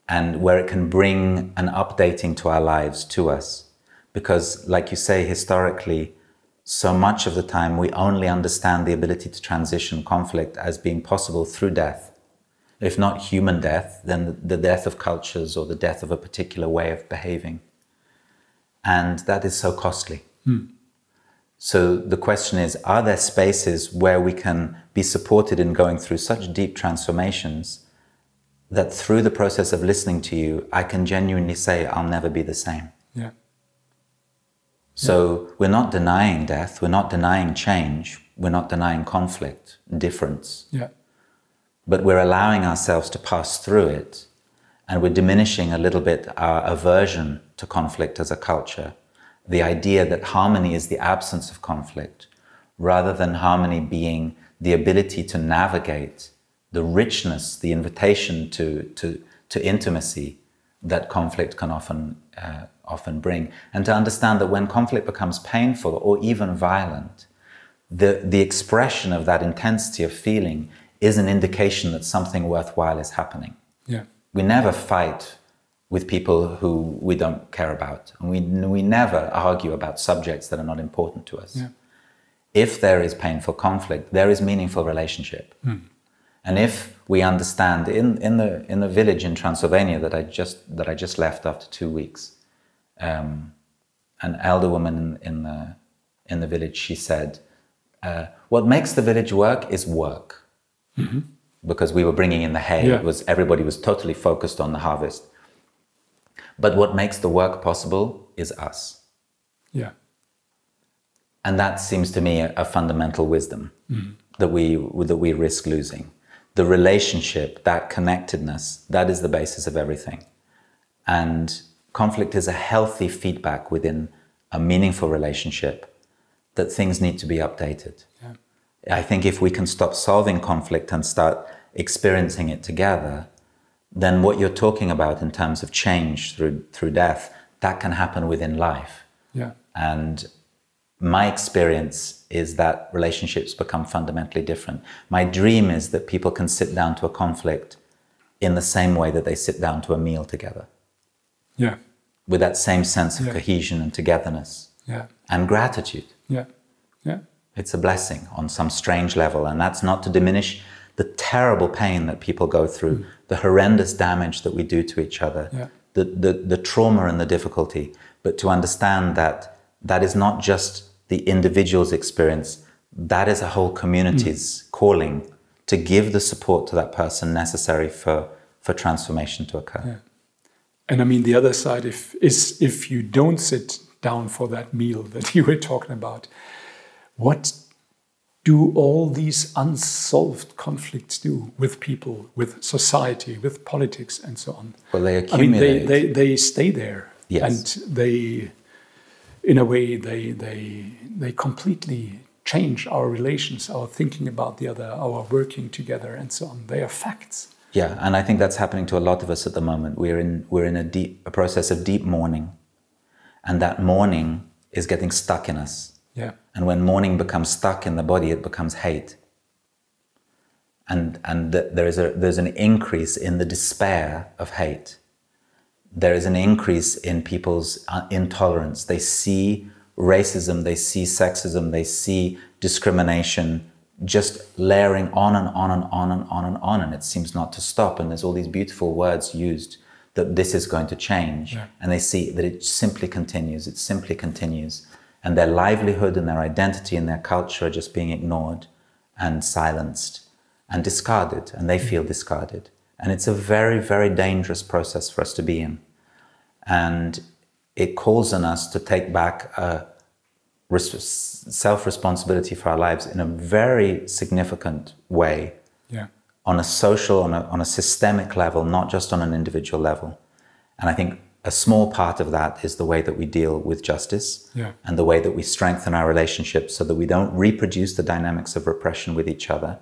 and where it can bring an updating to our lives, to us. Because, like you say, historically, so much of the time we only understand the ability to transition conflict as being possible through death. If not human death, then the death of cultures or the death of a particular way of behaving. And that is so costly. So the question is, are there spaces where we can be supported in going through such deep transformations that through the process of listening to you, I can genuinely say, I'll never be the same? So we're not denying death, we're not denying change, we're not denying conflict, difference. But we're allowing ourselves to pass through it, and we're diminishing a little bit our aversion to conflict as a culture. The idea that harmony is the absence of conflict, rather than harmony being the ability to navigate the richness, the invitation to intimacy that conflict can often bring. And to understand that when conflict becomes painful or even violent, the expression of that intensity of feeling is an indication that something worthwhile is happening. We never fight with people who we don't care about. And we never argue about subjects that are not important to us. If there is painful conflict, there is meaningful relationship. And if we understand in the village in Transylvania that I just left after 2 weeks, an elder woman in the village, she said, what makes the village work is work. Because we were bringing in the hay. Everybody was totally focused on the harvest. But what makes the work possible is us. And that seems to me a fundamental wisdom that we risk losing. The relationship, that connectedness, that is the basis of everything. And conflict is a healthy feedback within a meaningful relationship that things need to be updated. I think if we can stop solving conflict and start experiencing it together, then what you're talking about in terms of change through death, that can happen within life. Yeah. And my experience is that relationships become fundamentally different. My dream is that people can sit down to a conflict in the same way that they sit down to a meal together. Yeah. With that same sense of cohesion and togetherness. Yeah. And gratitude. Yeah. Yeah. It's a blessing on some strange level. And that's not to diminish the terrible pain that people go through, the horrendous damage that we do to each other, the trauma and the difficulty, but to understand that that is not just the individual's experience, that is a whole community's calling to give the support to that person necessary for transformation to occur. Yeah. And I mean, the other side is if you don't sit down for that meal that you were talking about, what do all these unsolved conflicts do with people, with society, with politics, and so on? Well, they accumulate. I mean, they stay there, yes. And they, in a way, they completely change our relations, our thinking about the other, our working together, and so on. They are facts. Yeah, and I think that's happening to a lot of us at the moment. We're in a process of deep mourning, and that mourning is getting stuck in us. Yeah. And when mourning becomes stuck in the body, it becomes hate. And there's an increase in the despair of hate. There is an increase in people's intolerance. They see racism, they see sexism, they see discrimination just layering on and on and on and on and on, and it seems not to stop. And there's all these beautiful words used that this is going to change. Yeah. And they see that it simply continues, it simply continues. And their livelihood and their identity and their culture are just being ignored and silenced and discarded, and they feel discarded. And it's a very, very dangerous process for us to be in. And it calls on us to take back a self-responsibility for our lives in a very significant way. Yeah. On a social, on a systemic level, not just on an individual level. And I think a small part of that is the way that we deal with justice, and the way that we strengthen our relationships so that we don't reproduce the dynamics of repression with each other,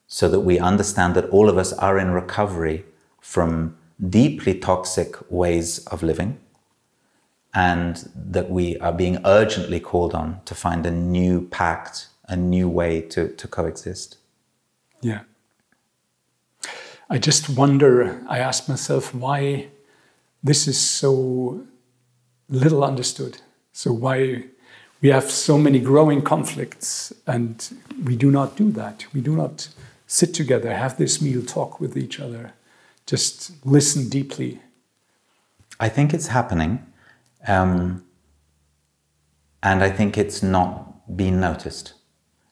so that we understand that all of us are in recovery from deeply toxic ways of living, and that we are being urgently called on to find a new pact, a new way to coexist. Yeah. I just wonder, I ask myself why this is so little understood. So why we have so many growing conflicts and we do not do that. We do not sit together, have this meal, talk with each other, just listen deeply. I think it's happening. And I think it's not being noticed.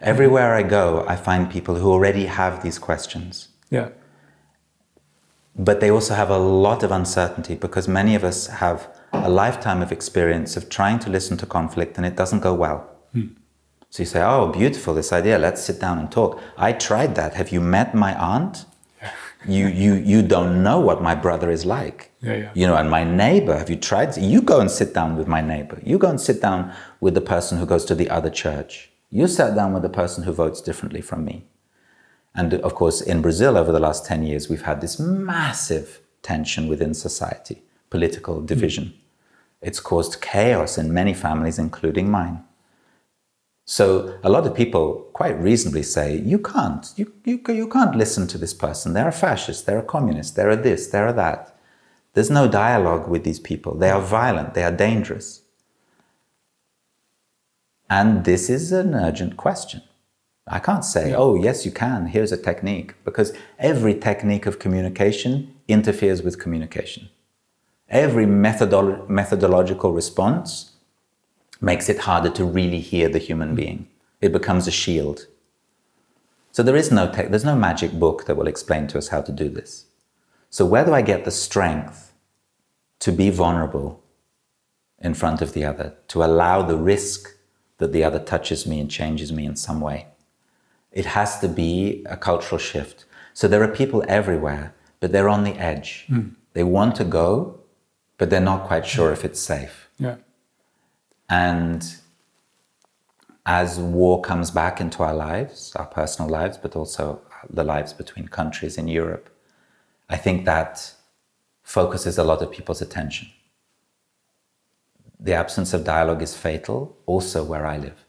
Everywhere I go, I find people who already have these questions. Yeah. But they also have a lot of uncertainty, because many of us have a lifetime of experience of trying to listen to conflict and it doesn't go well. So you say, oh, beautiful, this idea, let's sit down and talk. I tried that. Have you met my aunt? You don't know what my brother is like. You know, and my neighbor, have you tried? You go and sit down with my neighbor. You go and sit down with the person who goes to the other church. You sat down with the person who votes differently from me. And of course, in Brazil, over the last 10 years, we've had this massive tension within society, political division. It's caused chaos in many families, including mine. So a lot of people quite reasonably say, you can't listen to this person. They're a fascist, they're a communist, they're a this, they're a that. There's no dialogue with these people. They are violent, they are dangerous. And this is an urgent question. I can't say, oh, yes, you can, here's a technique, because every technique of communication interferes with communication. Every methodological response makes it harder to really hear the human being. It becomes a shield. So there's no magic book that will explain to us how to do this. So where do I get the strength to be vulnerable in front of the other, to allow the risk that the other touches me and changes me in some way? It has to be a cultural shift. So there are people everywhere, but they're on the edge. They want to go, but they're not quite sure if it's safe. Yeah. And as war comes back into our lives, our personal lives, but also the lives between countries in Europe, I think that focuses a lot of people's attention. the absence of dialogue is fatal, also where I live.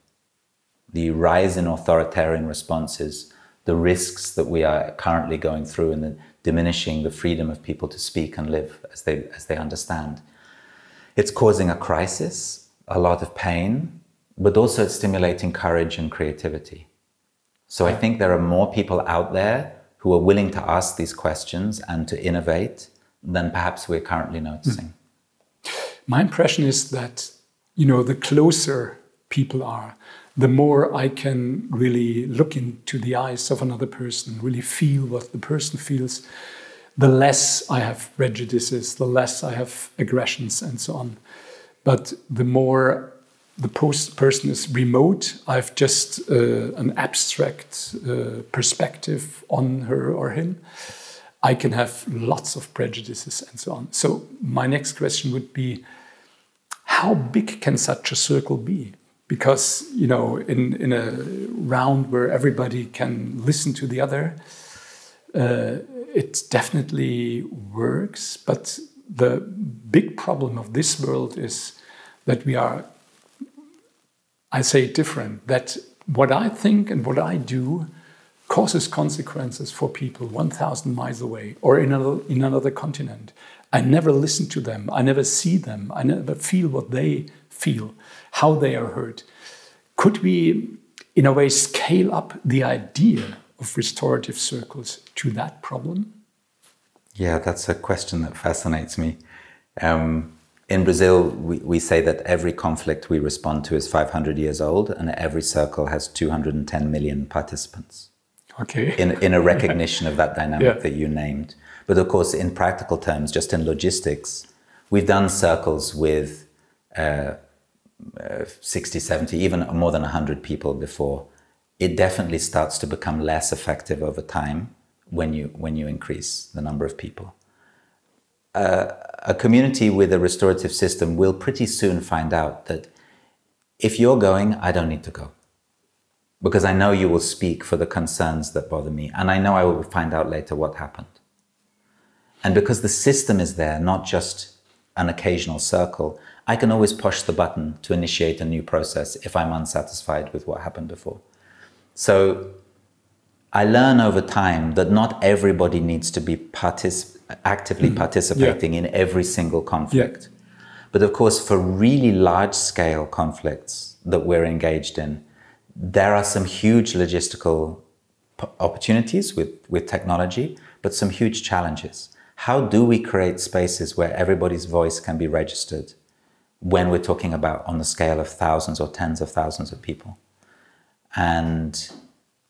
The rise in authoritarian responses, the risks that we are currently going through in the diminishing the freedom of people to speak and live as they understand. It's causing a crisis, a lot of pain, but also it's stimulating courage and creativity. So I think there are more people out there who are willing to ask these questions and to innovate than perhaps we're currently noticing. My impression is that, the closer people are, the more I can really look into the eyes of another person, really feel what the person feels, the less I have prejudices, the less I have aggressions and so on. But the more the person is remote, I've just an abstract perspective on her or him, I can have lots of prejudices and so on. So my next question would be, how big can such a circle be? Because, in a round where everybody can listen to the other, it definitely works. But the big problem of this world is that we are, I say, different. That what I think and what I do causes consequences for people 1,000 miles away or in another continent. I never listen to them. I never see them. I never feel what they feel, how they are hurt. Could we, in a way, scale up the idea of restorative circles to that problem? Yeah, that's a question that fascinates me. In Brazil, we say that every conflict we respond to is 500 years old, and every circle has 210 million participants. Okay. In a recognition of that dynamic that you named. But of course, in practical terms, just in logistics, we've done circles with 60, 70, even more than 100 people before. It definitely starts to become less effective over time when you increase the number of people. A community with a restorative system will pretty soon find out that if you're going, I don't need to go. Because I know you will speak for the concerns that bother me. And I know I will find out later what happened. And because the system is there, not just an occasional circle, I can always push the button to initiate a new process if I'm unsatisfied with what happened before. So I learn over time that not everybody needs to be actively participating in every single conflict. But of course, for really large-scale conflicts that we're engaged in, there are some huge logistical opportunities with technology, but some huge challenges. How do we create spaces where everybody's voice can be registered when we're talking about on the scale of thousands or tens of thousands of people? And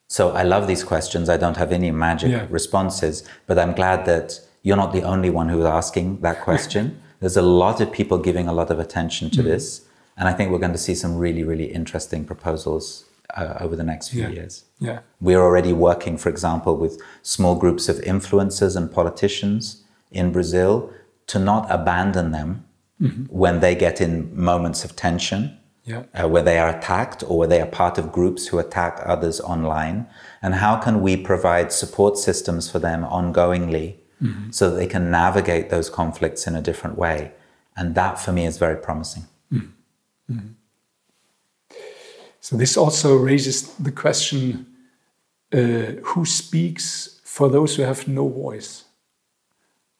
so I love these questions. I don't have any magic responses, but I'm glad that you're not the only one who's asking that question. There's a lot of people giving a lot of attention to this. And I think we're going to see some really, really interesting proposals over the next few years. Yeah. We're already working, for example, with small groups of influencers and politicians in Brazil to not abandon them when they get in moments of tension, where they are attacked or where they are part of groups who attack others online. And how can we provide support systems for them ongoingly so that they can navigate those conflicts in a different way? And that, for me, is very promising. So this also raises the question, who speaks for those who have no voice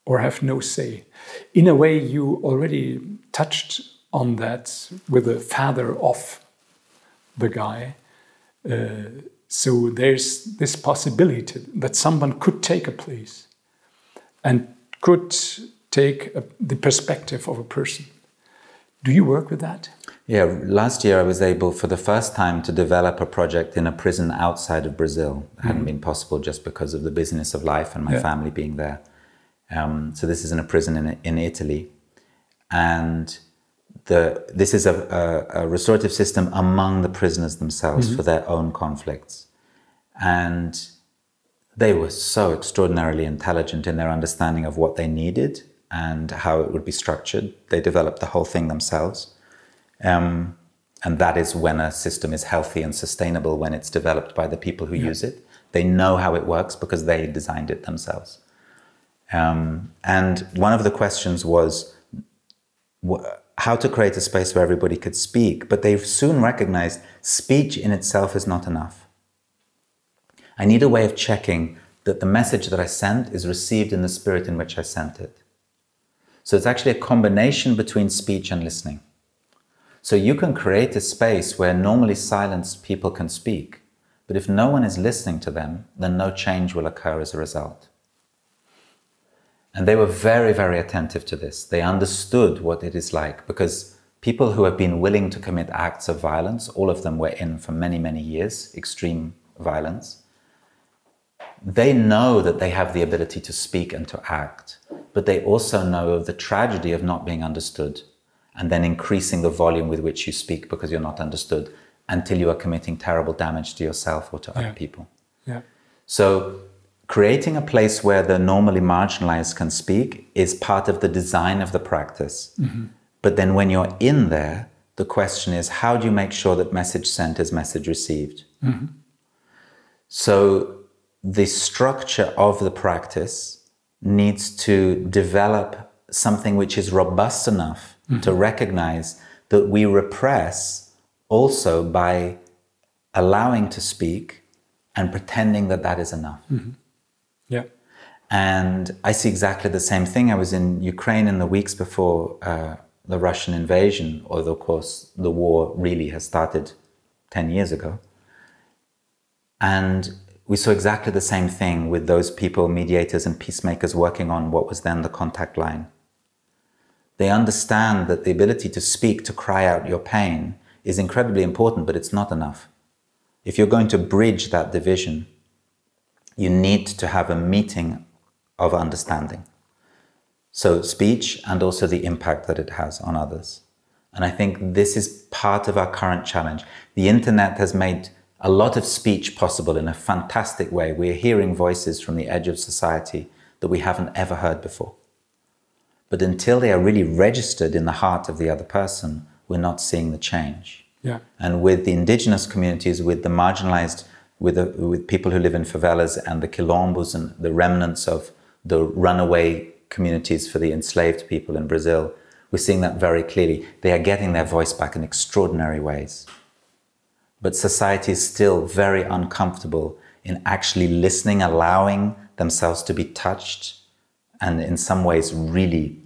or have no say? In a way, you already touched on that with the father of the guy. So there's this possibility that someone could take a place and could take the perspective of a person. Do you work with that? Yeah, last year I was able for the first time to develop a project in a prison outside of Brazil. It hadn't been possible just because of the business of life and my family being there. So this is in a prison in Italy. And this is a restorative system among the prisoners themselves for their own conflicts. And they were so extraordinarily intelligent in their understanding of what they needed and how it would be structured. They developed the whole thing themselves. And that is when a system is healthy and sustainable, when it's developed by the people who use it. They know how it works because they designed it themselves. And one of the questions was, how to create a space where everybody could speak, but they soon recognized speech in itself is not enough. I need a way of checking that the message that I sent is received in the spirit in which I sent it. So it's actually a combination between speech and listening. So you can create a space where normally silenced people can speak, but if no one is listening to them, then no change will occur as a result. And they were very, very attentive to this. They understood what it is like, because people who have been willing to commit acts of violence, all of them were in for many, many years, extreme violence, they know that they have the ability to speak and to act, but they also know of the tragedy of not being understood and then increasing the volume with which you speak because you're not understood until you are committing terrible damage to yourself or to other people. Yeah. So creating a place where the normally marginalized can speak is part of the design of the practice. Mm-hmm. But then when you're in there, the question is, how do you make sure that message sent is message received? Mm-hmm. So the structure of the practice needs to develop something which is robust enough to recognize that we repress also by allowing to speak and pretending that that is enough. Mm-hmm. Yeah. And I see exactly the same thing. I was in Ukraine in the weeks before the Russian invasion, although of course the war really has started 10 years ago. And we saw exactly the same thing with those people, mediators and peacemakers, working on what was then the contact line. They understand that the ability to speak, to cry out your pain, is incredibly important, but it's not enough. If you're going to bridge that division, you need to have a meeting of understanding. So speech and also the impact that it has on others. And I think this is part of our current challenge. The internet has made a lot of speech possible in a fantastic way. We're hearing voices from the edge of society that we haven't ever heard before. But until they are really registered in the heart of the other person, we're not seeing the change. Yeah. And with the indigenous communities, with the marginalized, with people who live in favelas and the quilombos and the remnants of the runaway communities for the enslaved people in Brazil, we're seeing that very clearly. They are getting their voice back in extraordinary ways. But society is still very uncomfortable in actually listening, allowing themselves to be touched, and in some ways really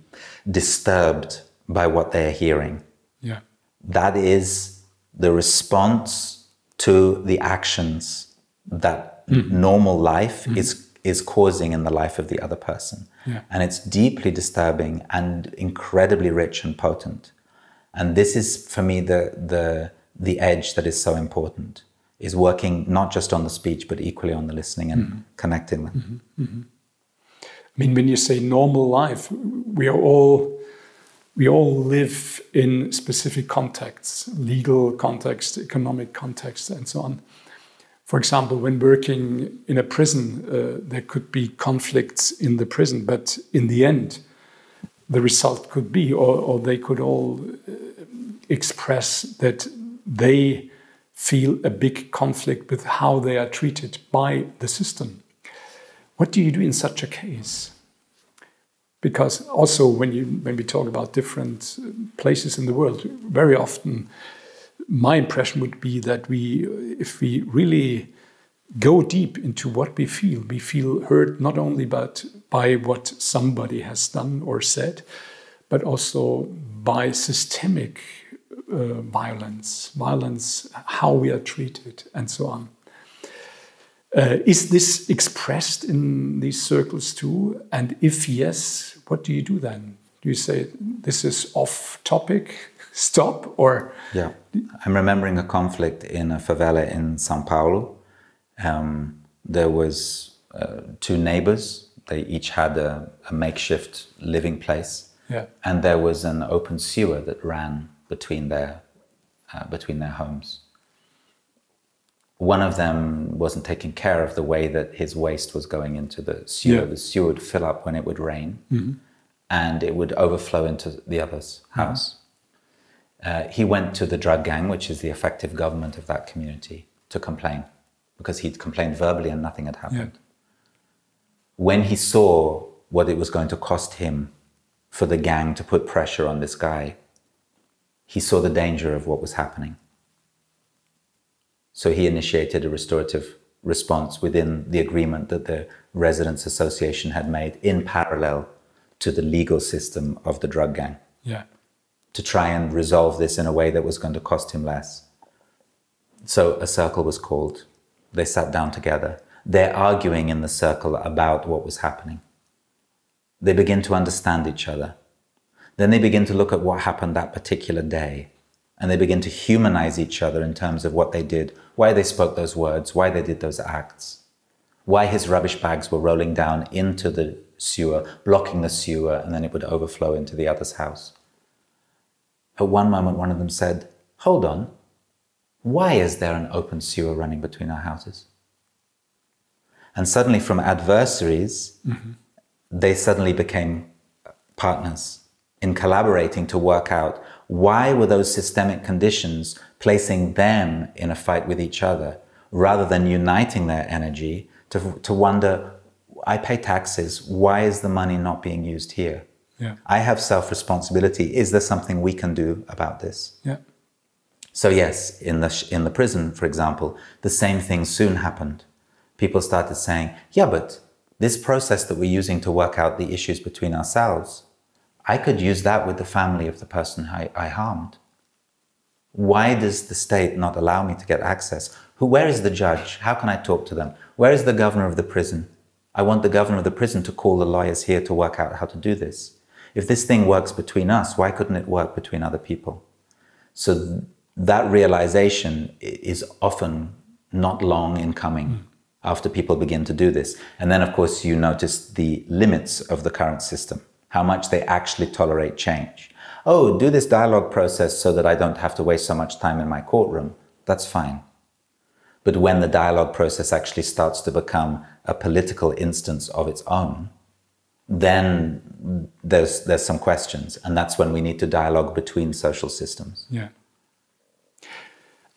disturbed by what they're hearing. Yeah. That is the response to the actions that normal life is causing in the life of the other person. Yeah. And it's deeply disturbing and incredibly rich and potent. And this is, for me, the edge that is so important, is working not just on the speech, but equally on the listening and connecting them. Mm-hmm. Mm-hmm. I mean, when you say normal life, we all live in specific contexts, legal context, economic context, and so on. For example, when working in a prison, there could be conflicts in the prison, but in the end, the result could be, or they could all express that they feel a big conflict with how they are treated by the system. What do you do in such a case? Because also when we talk about different places in the world, very often my impression would be that if we really go deep into what we feel heard not only by what somebody has done or said, but also by systemic violence, how we are treated, and so on. Is this expressed in these circles too? And if yes, what do you do then? Do you say, this is off topic, stop, or? Yeah, I'm remembering a conflict in a favela in São Paulo. There was two neighbors. They each had a makeshift living place. Yeah. And there was an open sewer that ran between their homes. One of them wasn't taking care of the way that his waste was going into the sewer. Yeah. The sewer would fill up when it would rain, and it would overflow into the other's house. He went to the drug gang, which is the effective government of that community, to complain, because he'd complained verbally and nothing had happened. Yeah. When he saw what it was going to cost him for the gang to put pressure on this guy, he saw the danger of what was happening. So he initiated a restorative response within the agreement that the Residents Association had made in parallel to the legal system of the drug gang. Yeah. To try and resolve this in a way that was going to cost him less. So a circle was called. They sat down together. They're arguing in the circle about what was happening. They begin to understand each other. Then they begin to look at what happened that particular day. And they begin to humanize each other in terms of what they did, why they spoke those words, why they did those acts, why his rubbish bags were rolling down into the sewer, blocking the sewer, and then it would overflow into the other's house. At one moment, one of them said, "Hold on, why is there an open sewer running between our houses?" And suddenly from adversaries, they suddenly became partners in collaborating to work out why were those systemic conditions placing them in a fight with each other, rather than uniting their energy to wonder, I pay taxes, why is the money not being used here? Yeah. I have self-responsibility. Is there something we can do about this? Yeah. So yes, in the prison, for example, the same thing soon happened. People started saying, yeah, but this process that we're using to work out the issues between ourselves, I could use that with the family of the person I harmed. Why does the state not allow me to get access? Where is the judge? How can I talk to them? Where is the governor of the prison? I want the governor of the prison to call the lawyers here to work out how to do this. If this thing works between us, why couldn't it work between other people? So that realization is often not long in coming after people begin to do this. And then, of course, you notice the limits of the current system, how much they actually tolerate change. Oh, do this dialogue process so that I don't have to waste so much time in my courtroom. That's fine. But when the dialogue process actually starts to become a political instance of its own, then there's some questions. And that's when we need to dialogue between social systems. Yeah.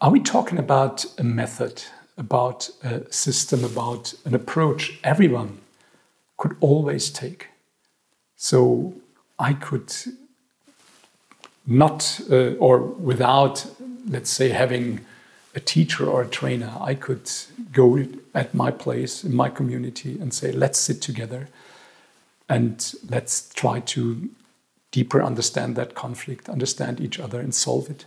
Are we talking about a method, about a system, about an approach everyone could always take? So I could not, or without, let's say, having a teacher or a trainer, I could go at my place, in my community, and say, let's sit together and let's try to deeper understand that conflict, understand each other and solve it.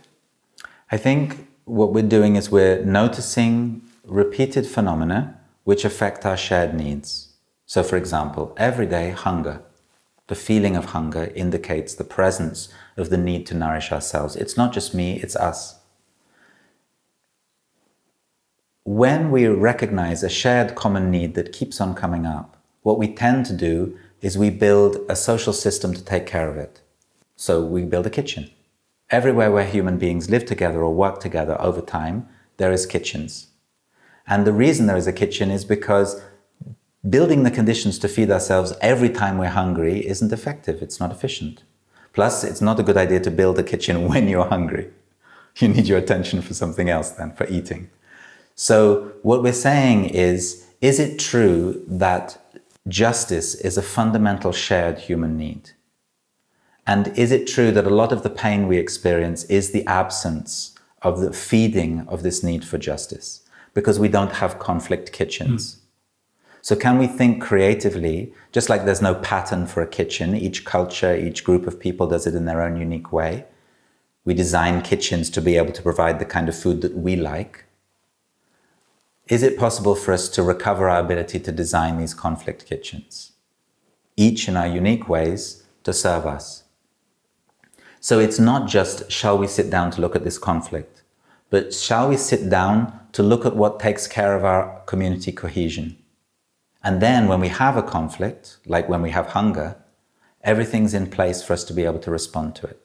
I think what we're doing is we're noticing repeated phenomena which affect our shared needs. So, for example, everyday hunger. The feeling of hunger indicates the presence of the need to nourish ourselves. It's not just me, it's us. When we recognize a shared common need that keeps on coming up, what we tend to do is we build a social system to take care of it. So we build a kitchen. Everywhere where human beings live together or work together over time, there is kitchens. And the reason there is a kitchen is because building the conditions to feed ourselves every time we're hungry isn't effective. It's not efficient. Plus, it's not a good idea to build a kitchen when you're hungry. You need your attention for something else then, for eating. So what we're saying is it true that justice is a fundamental shared human need? And is it true that a lot of the pain we experience is the absence of the feeding of this need for justice? Because we don't have conflict kitchens. So can we think creatively, just like there's no pattern for a kitchen, each culture, each group of people does it in their own unique way. We design kitchens to be able to provide the kind of food that we like. Is it possible for us to recover our ability to design these conflict kitchens, each in our unique ways, to serve us? So it's not just, shall we sit down to look at this conflict, but shall we sit down to look at what takes care of our community cohesion? And then when we have a conflict, like when we have hunger, everything's in place for us to be able to respond to it.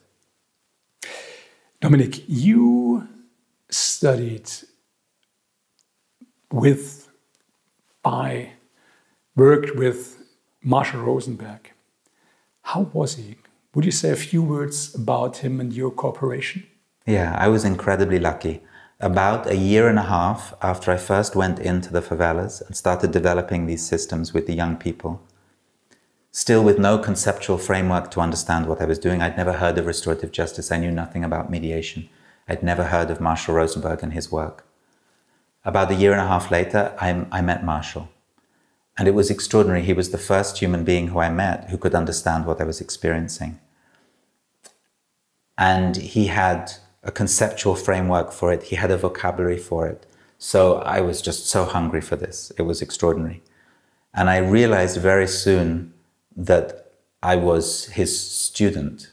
Dominic, you studied worked with Marshall Rosenberg. How was he? Would you say a few words about him and your cooperation? Yeah, I was incredibly lucky. About a year and a half after I first went into the favelas and started developing these systems with the young people, still with no conceptual framework to understand what I was doing. I'd never heard of restorative justice. I knew nothing about mediation. I'd never heard of Marshall Rosenberg and his work. About a year and a half later, I met Marshall. And it was extraordinary. He was the first human being who I met who could understand what I was experiencing. And he had a conceptual framework for it. He had a vocabulary for it. So I was just so hungry for this. It was extraordinary. And I realized very soon that I was his student,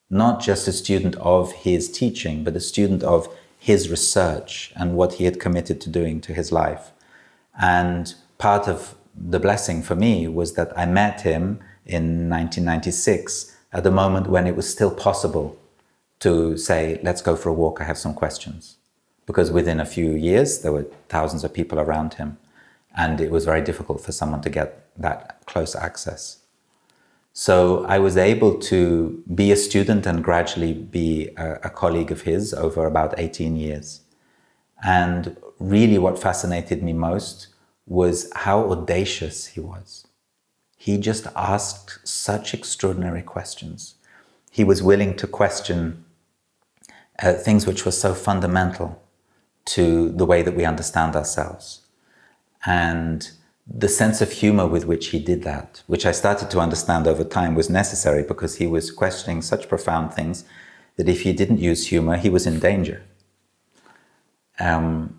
not just a student of his teaching, but a student of his research and what he had committed to doing to his life. And part of the blessing for me was that I met him in 1996 at the moment when it was still possible to say, let's go for a walk, I have some questions. Because within a few years, there were thousands of people around him, and it was very difficult for someone to get that close access. So I was able to be a student and gradually be a colleague of his over about 18 years. And really what fascinated me most was how audacious he was. He just asked such extraordinary questions. He was willing to question things which were so fundamental to the way that we understand ourselves. And the sense of humor with which he did that, which I started to understand over time, was necessary because he was questioning such profound things that if he didn't use humor, he was in danger.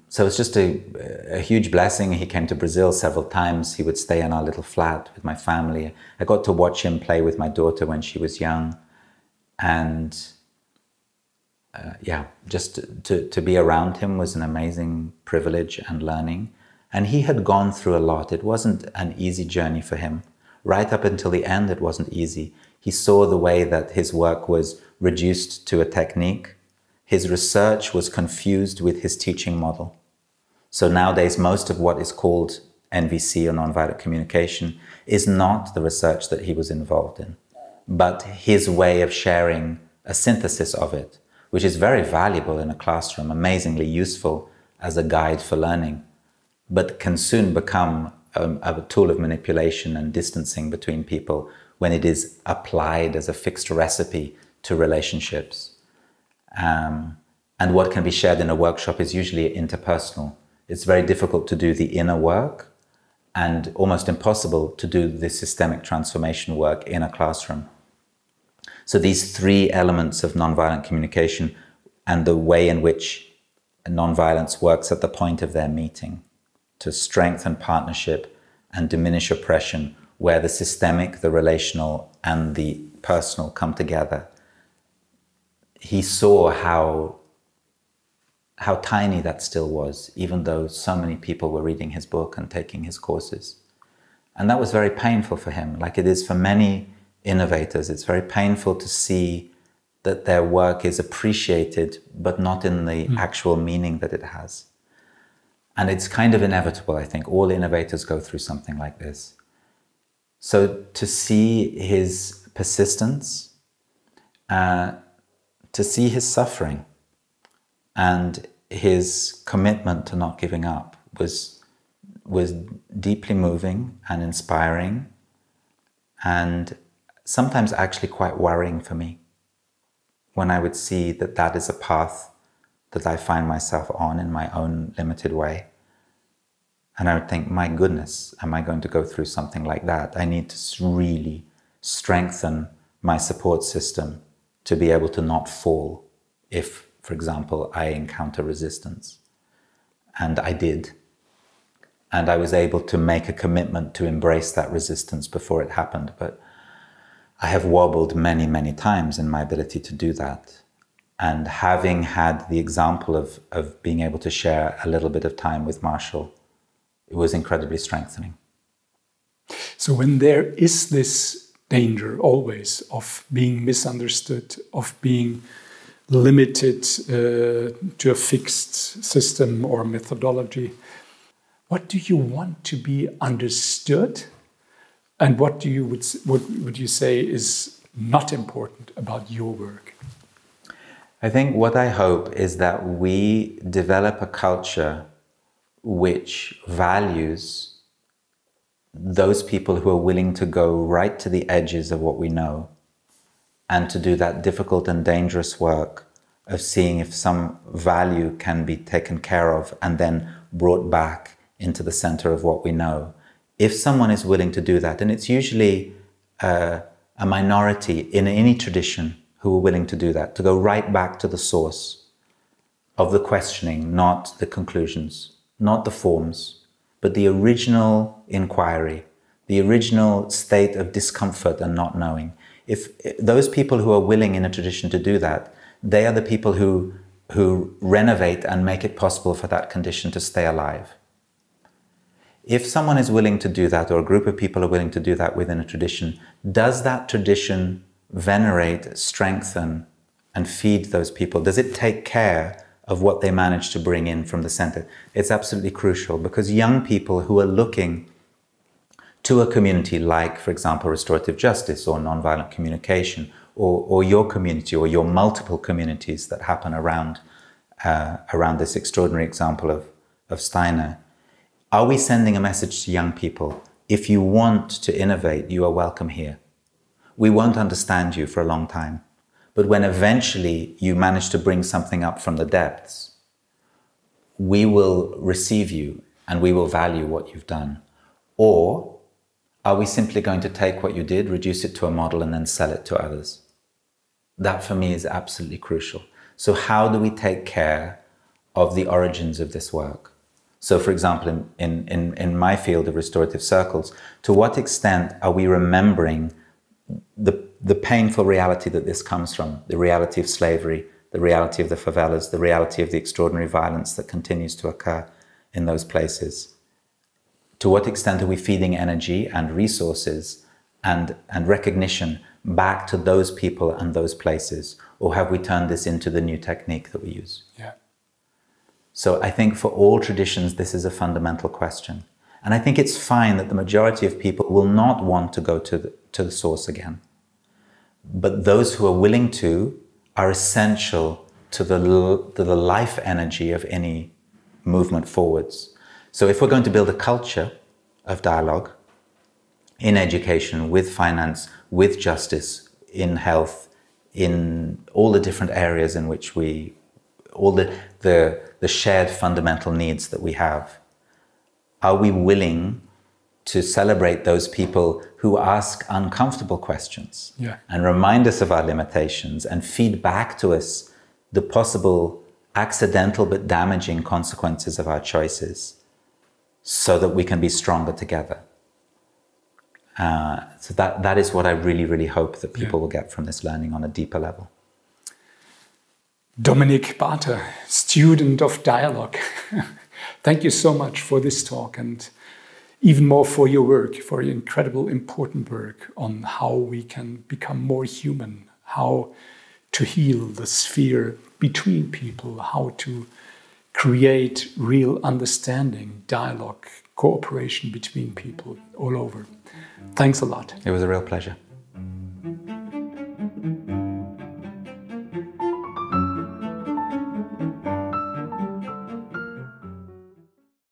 So it's just a huge blessing. He came to Brazil several times. He would stay in our little flat with my family. I got to watch him play with my daughter when she was young. And just to be around him was an amazing privilege and learning. And he had gone through a lot. It wasn't an easy journey for him. Right up until the end, it wasn't easy. He saw the way that his work was reduced to a technique. His research was confused with his teaching model. So nowadays, most of what is called NVC, or nonviolent communication, is not the research that he was involved in, but his way of sharing a synthesis of it, which is very valuable in a classroom, amazingly useful as a guide for learning, but can soon become a tool of manipulation and distancing between people when it is applied as a fixed recipe to relationships. And what can be shared in a workshop is usually interpersonal. It's very difficult to do the inner work and almost impossible to do the systemic transformation work in a classroom. So these three elements of nonviolent communication and the way in which nonviolence works at the point of their meeting to strengthen partnership and diminish oppression, where the systemic, the relational, and the personal come together. He saw how tiny that still was, even though so many people were reading his book and taking his courses. And that was very painful for him, like it is for many innovators. It's very painful to see that their work is appreciated, but not in the actual meaning that it has. And it's kind of inevitable, I think. All innovators go through something like this. So to see his persistence, to see his suffering, and his commitment to not giving up was deeply moving and inspiring, and sometimes actually quite worrying for me when I would see that that is a path that I find myself on in my own limited way. And I would think, my goodness, am I going to go through something like that? I need to really strengthen my support system to be able to not fall if, for example, I encounter resistance. And I did. And I was able to make a commitment to embrace that resistance before it happened. But I have wobbled many, many times in my ability to do that. And having had the example of being able to share a little bit of time with Marshall, it was incredibly strengthening. So when there is this danger always of being misunderstood, of being limited to a fixed system or methodology, what do you want to be understood? And what would you say is not important about your work? I think what I hope is that we develop a culture which values those people who are willing to go right to the edges of what we know and to do that difficult and dangerous work of seeing if some value can be taken care of and then brought back into the center of what we know. If someone is willing to do that, and it's usually a minority in any tradition who are willing to do that, to go right back to the source of the questioning, not the conclusions, not the forms, but the original inquiry, the original state of discomfort and not knowing. If those people who are willing in a tradition to do that, they are the people who renovate and make it possible for that condition to stay alive. If someone is willing to do that, or a group of people are willing to do that within a tradition, does that tradition venerate, strengthen, and feed those people? Does it take care of what they manage to bring in from the center? It's absolutely crucial, because young people who are looking to a community like, for example, restorative justice or nonviolent communication, or your community, or your multiple communities that happen around this extraordinary example of Steiner, are we sending a message to young people? If you want to innovate, you are welcome here. We won't understand you for a long time, but when eventually you manage to bring something up from the depths, we will receive you and we will value what you've done. Or are we simply going to take what you did, reduce it to a model, and then sell it to others? That for me is absolutely crucial. So how do we take care of the origins of this work? So for example, in my field of restorative circles, to what extent are we remembering the painful reality that this comes from, the reality of slavery, the reality of the favelas, the reality of the extraordinary violence that continues to occur in those places? To what extent are we feeding energy and resources and recognition back to those people and those places? Or have we turned this into the new technique that we use? Yeah. So I think for all traditions, this is a fundamental question. And I think it's fine that the majority of people will not want to go to the source again. But those who are willing to are essential to the life energy of any movement forwards. So if we're going to build a culture of dialogue in education, with finance, with justice, in health, in all the different areas in which all the shared fundamental needs that we have, are we willing to celebrate those people who ask uncomfortable questions, yeah, and remind us of our limitations and feed back to us the possible accidental but damaging consequences of our choices, so that we can be stronger together? So that is what I really, really hope that people will get from this learning on a deeper level. Dominic Barter, student of dialogue. Thank you so much for this talk, and even more for your work, for your incredible, important work on how we can become more human, how to heal the sphere between people, how to create real understanding, dialogue, cooperation between people all over. Thanks a lot. It was a real pleasure.